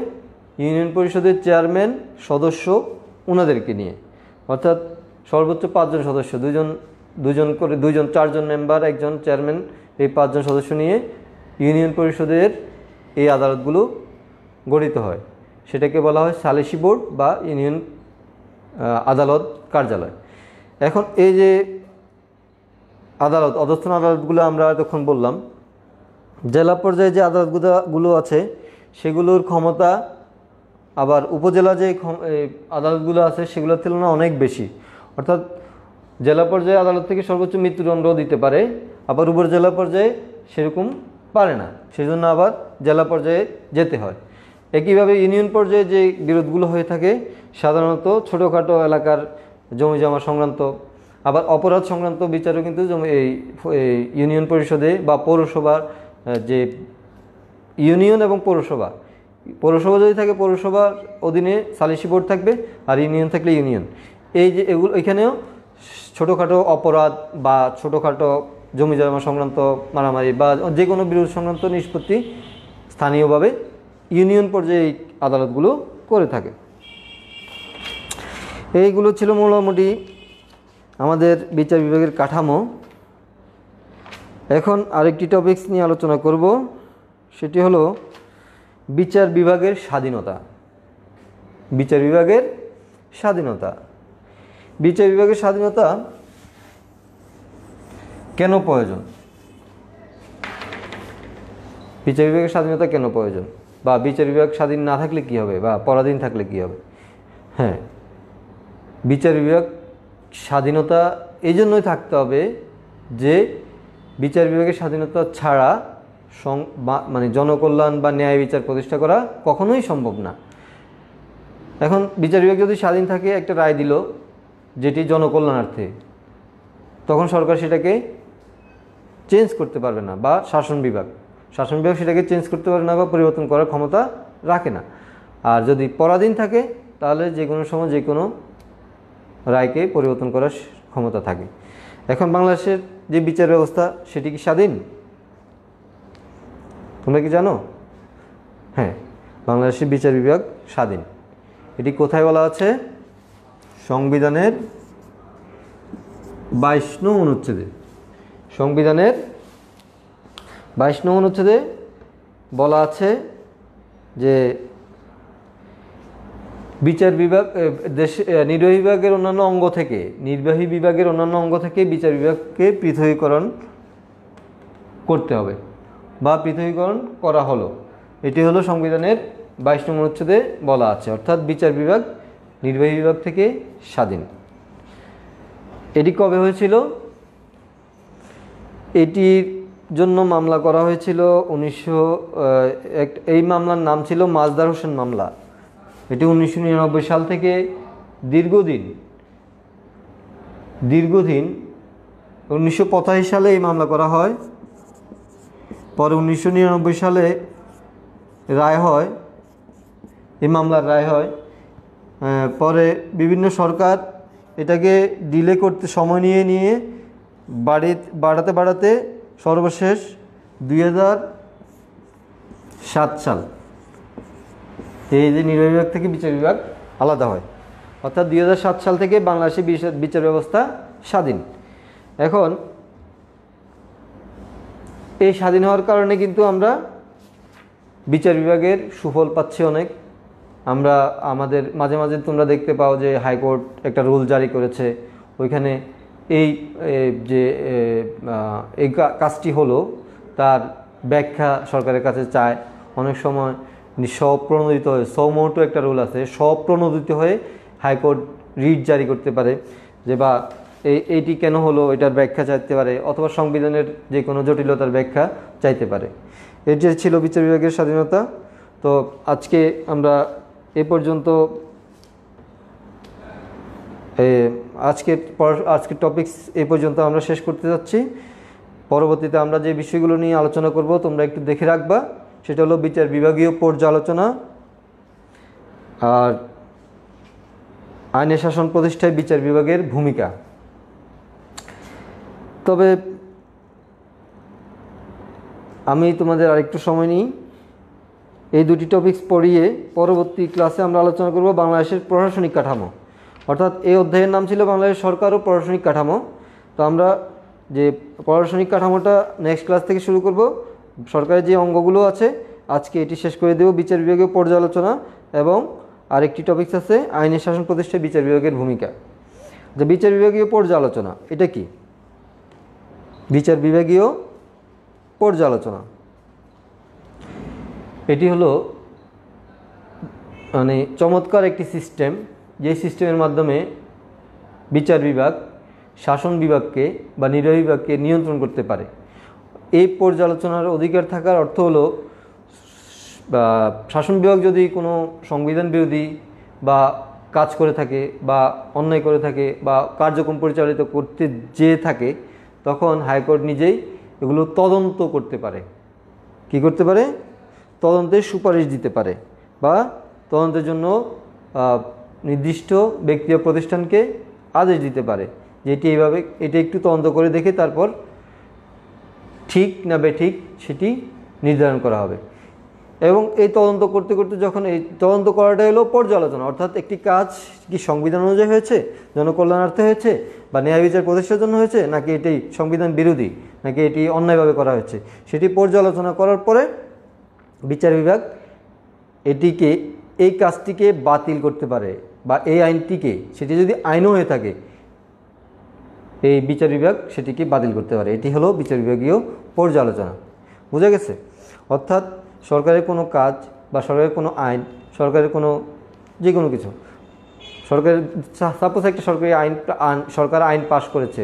ইউনিয়ন পরিষদের চেয়ারম্যান, সদস্য ওনাদেরকে নিয়ে, অর্থাৎ সর্বোচ্চ 5 জন সদস্য, দুজন 4 জন মেম্বার, একজন চেয়ারম্যান, এই 5 জন সদস্য নিয়ে ইউনিয়ন পরিষদের এই আদালতগুলো গঠিত হয়। সেটাকে বলা হয় সালিসি বোর্ড বা ইউনিয়ন আদালত কার্যালয়। এখন এই যে আদালত, অধস্তন আদালতগুলো আমরা এতক্ষণ বললাম, জেলা পর্যায়ে যে আদালতগুলো আছে সেগুলোর ক্ষমতা আবার উপজেলা যে আদালতগুলো আছে সেগুলোর তুলনায় অনেক বেশি। অর্থাৎ জেলা পর্যায়ে আদালত থেকে সর্বোচ্চ মৃত্যুদণ্ড দিতে পারে, আবার উপজেলা পর্যায়ে সেরকম পারে না, সেজন্য আবার জেলা পর্যায়ে যেতে হয়। একইভাবে ইউনিয়ন পর্যায়ে যে বিরোধগুলো হয়ে থাকে সাধারণত ছোটোখাটো এলাকার জমি জমা সংক্রান্ত, আবার অপরাধ সংক্রান্ত বিচারও কিন্তু এই ইউনিয়ন পরিষদে বা পৌরসভার যে ইউনিয়ন এবং পৌরসভা যদি থাকে পৌরসভার অধীনে সালিসি বোর্ড থাকবে, আর ইউনিয়ন থাকলে ইউনিয়ন। এই যে এগুলো এখানেও ছোটোখাটো অপরাধ বা ছোটোখাটো জমি জমা সংক্রান্ত মারামারি বা যে কোনো বিরোধ সংক্রান্ত নিষ্পত্তি স্থানীয়ভাবে ইউনিয়ন পর্যায়ে এই আদালতগুলো করে থাকে। এইগুলো ছিল মোটামুটি আমাদের বিচার বিভাগের কাঠামো। এখন আরেকটি টপিকস নিয়ে আলোচনা করব, সেটি হলো বিচার বিভাগের স্বাধীনতা। বিচার বিভাগের স্বাধীনতা বিচার বিভাগের স্বাধীনতা কেন প্রয়োজন? বিচার বিভাগের স্বাধীনতা কেন প্রয়োজন, বা বিচার বিভাগ স্বাধীন না থাকলে কি হবে, বা পরাধীন থাকলে কি হবে? হ্যাঁ, বিচার বিভাগ স্বাধীনতা এই জন্যই থাকতে হবে যে বিচার বিভাগের স্বাধীনতা ছাড়া মানে জনকল্যাণ বা ন্যায় বিচার প্রতিষ্ঠা করা কখনোই সম্ভব না। এখন বিচার বিভাগ যদি স্বাধীন থাকে, একটা রায় দিল যেটি জনকল্যাণার্থে, তখন সরকার সেটাকে চেঞ্জ করতে পারবে না, বা শাসন বিভাগ সেটাকে চেঞ্জ করতে পারবে না বা পরিবর্তন করার ক্ষমতা রাখে না। আর যদি পরাধীন থাকে তাহলে যে কোনো সময় যে কোনো রায়কে পরিবর্তন করার ক্ষমতা থাকে। এখন বাংলাদেশের যে বিচার ব্যবস্থা সেটি কি স্বাধীন? তোমরা কি জানো? হ্যাঁ, বাংলাদেশের বিচার বিভাগ স্বাধীন। এটি কোথায় বলা আছে? সংবিধানের 22 নং অনুচ্ছেদে। সংবিধানের 22 নং অনুচ্ছেদে বলা আছে যে বিচার বিভাগ নির্বাহী বিভাগের অন্যান্য অঙ্গ থেকে বিচার বিভাগকে পৃথকীকরণ করতে হবে বা পৃথকীকরণ করা হলো। এটি হলো সংবিধানের 22 নং অনুচ্ছেদে বলা আছে, অর্থাৎ বিচার বিভাগ নির্বাহী বিভাগ থেকে স্বাধীন। এটি কবে হয়েছিল? এটির জন্য মামলা করা হয়েছিল এই মামলার নাম ছিল মাজদার হোসেন মামলা। এটি 1999 সাল থেকে দীর্ঘদিন 1985 সালে এই মামলা করা হয়। পরে 1999 সালে রায় হয়, এই মামলার রায় হয়। পরে বিভিন্ন সরকার এটাকে ডিলে করতে সময় নিয়ে বাড়াতে সর্বশেষ 2007 সাল এই যে নির্বাহী বিভাগ থেকে বিচার বিভাগ আলাদা হয়, অর্থাৎ 2007 সাল থেকে বাংলাদেশের বিচার ব্যবস্থা স্বাধীন। এখন এই স্বাধীন হওয়ার কারণে কিন্তু আমরা বিচার বিভাগের সুফল পাচ্ছি অনেক। আমরা মাঝে মাঝে তোমরা দেখতে পাও যে হাইকোর্ট একটা রুল জারি করেছে, ওইখানে এই যে এই কাজটি হলো তার ব্যাখ্যা সরকারের কাছে চায়। অনেক সময় স্বপ্রণোদিত হয়ে সৌমোটো একটা রুল আছে, স্বপ্রণোদিত হয়ে হাইকোর্ট রিট জারি করতে পারে যে বা এইটি কেন হলো এটার ব্যাখ্যা চাইতে পারে, অথবা সংবিধানের যে কোনো জটিলতার ব্যাখ্যা চাইতে পারে। এটি ছিল বিচার বিভাগের স্বাধীনতা। তো আজকে আমরা এ পর্যন্ত আজকের টপিকস এ পর্যন্ত আমরা শেষ করতে যাচ্ছি। পরবর্তীতে আমরা যে বিষয়গুলো নিয়ে আলোচনা করব তোমরা একটু দেখে রাখবা। সেটা হলো বিচার বিভাগীয় পর্যালোচনা আর আইনের শাসন প্রতিষ্ঠায় বিচার বিভাগের ভূমিকা। তবে আমি তোমাদের আরেকটু সময় নিই, এই দুটি টপিকস পড়িয়ে পরবর্তী ক্লাসে আমরা আলোচনা করব বাংলাদেশের প্রশাসনিক কাঠামো। অর্থাৎ এই অধ্যায়ের নাম ছিল বাংলাদেশ সরকার ও প্রশাসনিক কাঠামো। তো আমরা যে প্রশাসনিক কাঠামোটা নেক্সট ক্লাস থেকে শুরু করব। সরকারের যে অঙ্গগুলো আছে আজকে এটি শেষ করে দেব, বিচার বিভাগীয় পর্যালোচনা, এবং আরেকটি টপিকস আছে আইনের শাসন প্রতিষ্ঠায় বিচার বিভাগের ভূমিকা। যে বিচার বিভাগীয় পর্যালোচনা এটা কি? বিচার বিভাগীয় পর্যালোচনা এটি হলো মানে চমৎকার একটি সিস্টেম, যে সিস্টেমের মাধ্যমে বিচার বিভাগ শাসন বিভাগকে বা নির্বাহী বিভাগকে নিয়ন্ত্রণ করতে পারে। এই পর্যালোচনার অধিকার থাকার অর্থ হলো শাসন বিভাগ যদি কোনো সংবিধান বিরোধী বা কাজ করে থাকে বা অন্যায় করে থাকে বা কার্যক্রম পরিচালিত করতে যেয়ে থাকে, তখন হাইকোর্ট নিজেই এগুলো তদন্ত করতে পারে। কি করতে পারে? তদন্তের সুপারিশ দিতে পারে বা তদন্তের জন্য নির্দিষ্ট ব্যক্তি ও প্রতিষ্ঠানকে আদেশ দিতে পারে যে এটা একটু তদন্ত করে দেখে তারপর ঠিক না বেঠিক সেটি নির্ধারণ করা হবে। এবং এই তদন্ত করতে করতে যখন এই তদন্ত করাটা হলো পর্যালোচনা, অর্থাৎ একটি কাজ কি সংবিধান অনুযায়ী হয়েছে, জনকল্যাণার্থে হয়েছে বা ন্যায় বিচার প্রতিষ্ঠার জন্য হয়েছে, নাকি এটি সংবিধান বিরোধী, নাকি এটি অন্যায়ভাবে করা হয়েছে, সেটি পর্যালোচনা করার পরে বিচার বিভাগ এই কাজটিকে বাতিল করতে পারে বা এই আইনটিকে, সেটি যদি আইনও হয়ে থাকে, এই বিচার বিভাগ সেটিকে বাতিল করতে পারে। এটি হলো বিচার বিভাগীয় পর্যালোচনা। বুঝা গেছে? অর্থাৎ সরকারের কোনো কাজ বা সরকারের কোনো আইন, সরকারের কোনো যে কোনো কিছু, সরকারের সাপোজ একটা সরকার আইন পাশ করেছে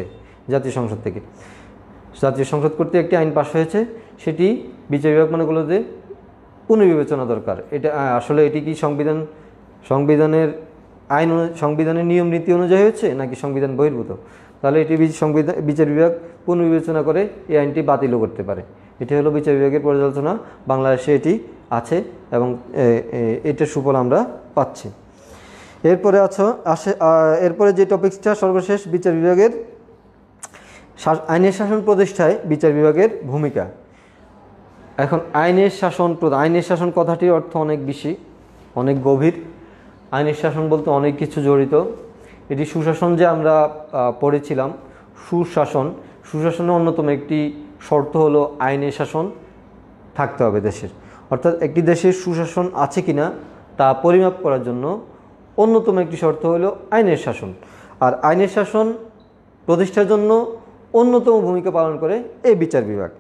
জাতীয় সংসদ থেকে, জাতীয় সংসদ কর্তৃক একটি আইন পাশ হয়েছে, সেটি বিচার বিভাগ মনে করলো যে পুনর্বিবেচনা দরকার। এটা আসলে এটি কি সংবিধানের নিয়ম নীতি অনুযায়ী হচ্ছে নাকি সংবিধান বহির্ভূত, তাহলে এটি বিচার বিভাগ পুনর্বিবেচনা করে এই আইনটি বাতিলও করতে পারে। এটি হলো বিচার বিভাগের পর্যালোচনা। বাংলাদেশে এটি আছে এবং এটার সুফল আমরা পাচ্ছি। এরপরে যে টপিকসটা সর্বশেষ, বিচার বিভাগের আইনের শাসন প্রতিষ্ঠায় বিচার বিভাগের ভূমিকা। এখন আইনের শাসন কথাটির অর্থ অনেক বেশি, অনেক গভীর। আইনের শাসন বলতে অনেক কিছু জড়িত। এটি সুশাসন যে আমরা পড়েছিলাম, সুশাসনের অন্যতম একটি শর্ত হলো আইনের শাসন থাকতে হবে দেশের। অর্থাৎ একটি দেশের সুশাসন আছে কিনা তা পরিমাপ করার জন্য অন্যতম একটি শর্ত হলো আইনের শাসন। আর আইনের শাসন প্রতিষ্ঠার জন্য অন্যতম ভূমিকা পালন করে এই বিচার বিভাগ।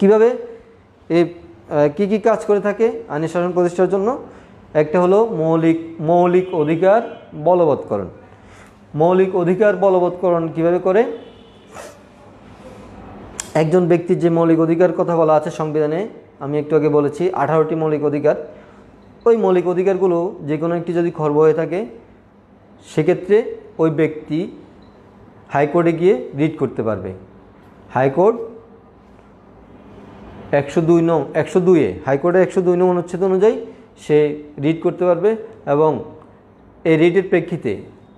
কিভাবে কি কি কাজ করে থাকে আইনের শাসন প্রতিষ্ঠার জন্য? একটা হলো মৌলিক অধিকার বলবৎকরণ। মৌলিক অধিকার বলবৎকরণ কিভাবে করে? একজন ব্যক্তির যে মৌলিক অধিকার কথা বলা আছে সংবিধানে, আমি একটু আগে বলেছি 18টি মৌলিক অধিকার। ওই মৌলিক অধিকারগুলো যে কোনো একটি যদি খর্ব হয়ে থাকে, সেক্ষেত্রে ওই ব্যক্তি হাইকোর্টে গিয়ে রিট করতে পারবে। হাইকোর্ট 102 হাইকোর্টে 102 নং অনুচ্ছেদ অনুযায়ী সে রিট করতে পারবে এবং এই রিটের প্রেক্ষিতে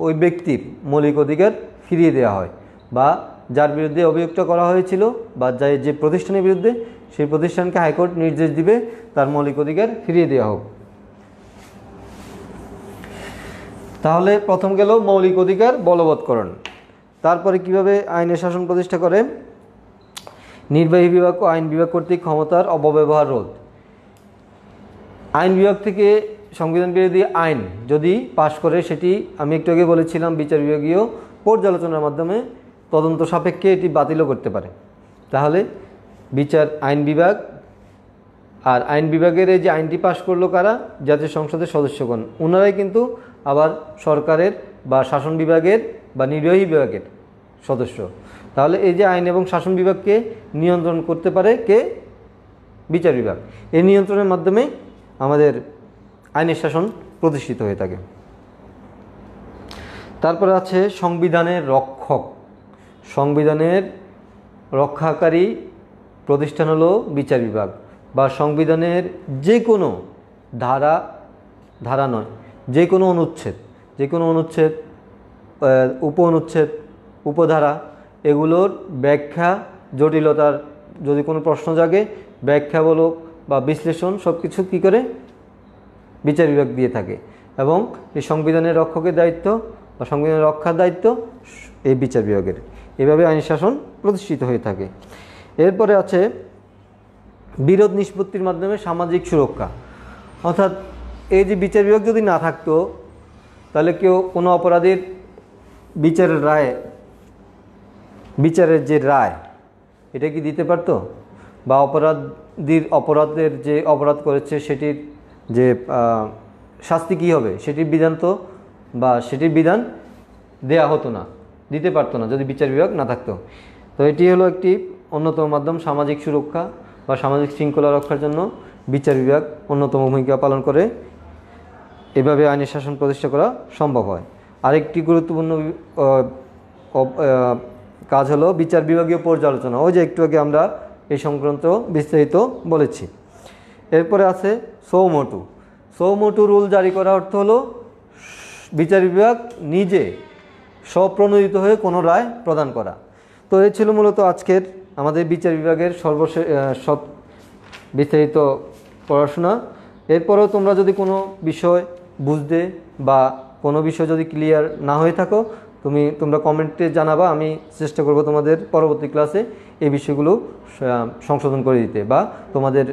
ওই ব্যক্তির মৌলিক অধিকার ফিরিয়ে দেওয়া হয়, বা যার বিরুদ্ধে অভিযোগটা করা হয়েছিল বা যে প্রতিষ্ঠানের বিরুদ্ধে, সেই প্রতিষ্ঠানকে হাইকোর্ট নির্দেশ দিবে তার মৌলিক অধিকার ফিরিয়ে দেওয়া হোক। তাহলে প্রথম গেল মৌলিক অধিকার বলবৎকরণ। তারপরে কিভাবে আইনের শাসন প্রতিষ্ঠা করে? নির্বাহী বিভাগ ও আইন বিভাগ কর্তৃক ক্ষমতার অপব্যবহার রোধ। আইন বিভাগ থেকে সংবিধান বিরোধী আইন যদি পাশ করে, সেটি আমি একটু আগে বলেছিলাম বিচার বিভাগীয় পর্যালোচনার মাধ্যমে তদন্ত সাপেক্ষে এটি বাতিলও করতে পারে। তাহলে আইন বিভাগ আর আইন বিভাগের এই যে আইনটি পাশ করলো কারা? জাতীয় সংসদের সদস্যগণ। ওনারাই কিন্তু আবার সরকারের বা শাসন বিভাগের বা নির্বাহী বিভাগের সদস্য। তাহলে এই যে আইন এবং শাসন বিভাগকে নিয়ন্ত্রণ করতে পারে কে? বিচার বিভাগ। এই নিয়ন্ত্রণের মাধ্যমে আমাদের আইনের শাসন প্রতিষ্ঠিত হয়ে থাকে। তারপরে আছে সংবিধানের রক্ষক। সংবিধানের রক্ষাকারী প্রতিষ্ঠান হলো বিচার বিভাগ, বা সংবিধানের যে কোনো ধারা নয়, যে কোনো অনুচ্ছেদ, উপ অনুচ্ছেদ, উপধারা, এগুলোর ব্যাখ্যা, জটিলতার যদি কোনো প্রশ্ন জাগে, ব্যাখ্যামূলক বা বিশ্লেষণ সব কিছু কী করে? বিচার বিভাগ দিয়ে থাকে। এবং এই সংবিধানের রক্ষকের দায়িত্ব বা সংবিধানের রক্ষার দায়িত্ব এই বিচার বিভাগের। এভাবে আইন শাসন প্রতিষ্ঠিত হয়ে থাকে। এরপরে আছে বিরোধ নিষ্পত্তির মাধ্যমে সামাজিক সুরক্ষা। অর্থাৎ এই যে বিচার বিভাগ যদি না থাকতো, তাহলে কোনো অপরাধীর বিচারের যে রায় এটা কি দিতে পারতো? বা অপরাধের যে অপরাধ করেছে সেটির যে শাস্তি কী হবে সেটির বিধান দেয়া হতো না, দিতে পারতো না যদি বিচার বিভাগ না থাকতো। তো এটি হলো একটি অন্যতম মাধ্যম সামাজিক সুরক্ষা বা সামাজিক শৃঙ্খলা রক্ষার জন্য বিচার বিভাগ অন্যতম ভূমিকা পালন করে। এভাবে আইনের শাসন প্রতিষ্ঠা করা সম্ভব হয়। আরেকটি গুরুত্বপূর্ণ কাজ হলো বিচার বিভাগীয় পর্যালোচনা। ওই যে একটু আগে আমরা এই সংক্রান্ত বিস্তারিত বলেছি। এরপরে আছে সৌমোটু রুল জারি করা অর্থ হলো বিচার বিভাগ নিজে স্বপ্রণোদিত হয়ে কোনো রায় প্রদান করা। তো এই ছিল মূলত আজকের আমাদের বিচার বিভাগের সব বিস্তারিত পড়াশোনা। এরপরেও তোমরা যদি কোনো বিষয় বুঝতে বা কোনো বিষয় যদি ক্লিয়ার না হয়ে থাকো, তোমরা কমেন্টে জানাবা। আমি চেষ্টা করব তোমাদের পরবর্তী ক্লাসে এই বিষয়গুলো সংশোধন করে দিতে বা তোমাদের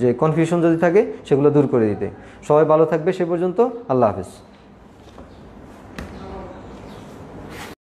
যে কনফিউশন যদি থাকে সেগুলো দূর করে দিতে। সবাই ভালো থাকবে সে পর্যন্ত। আল্লাহ হাফেজ।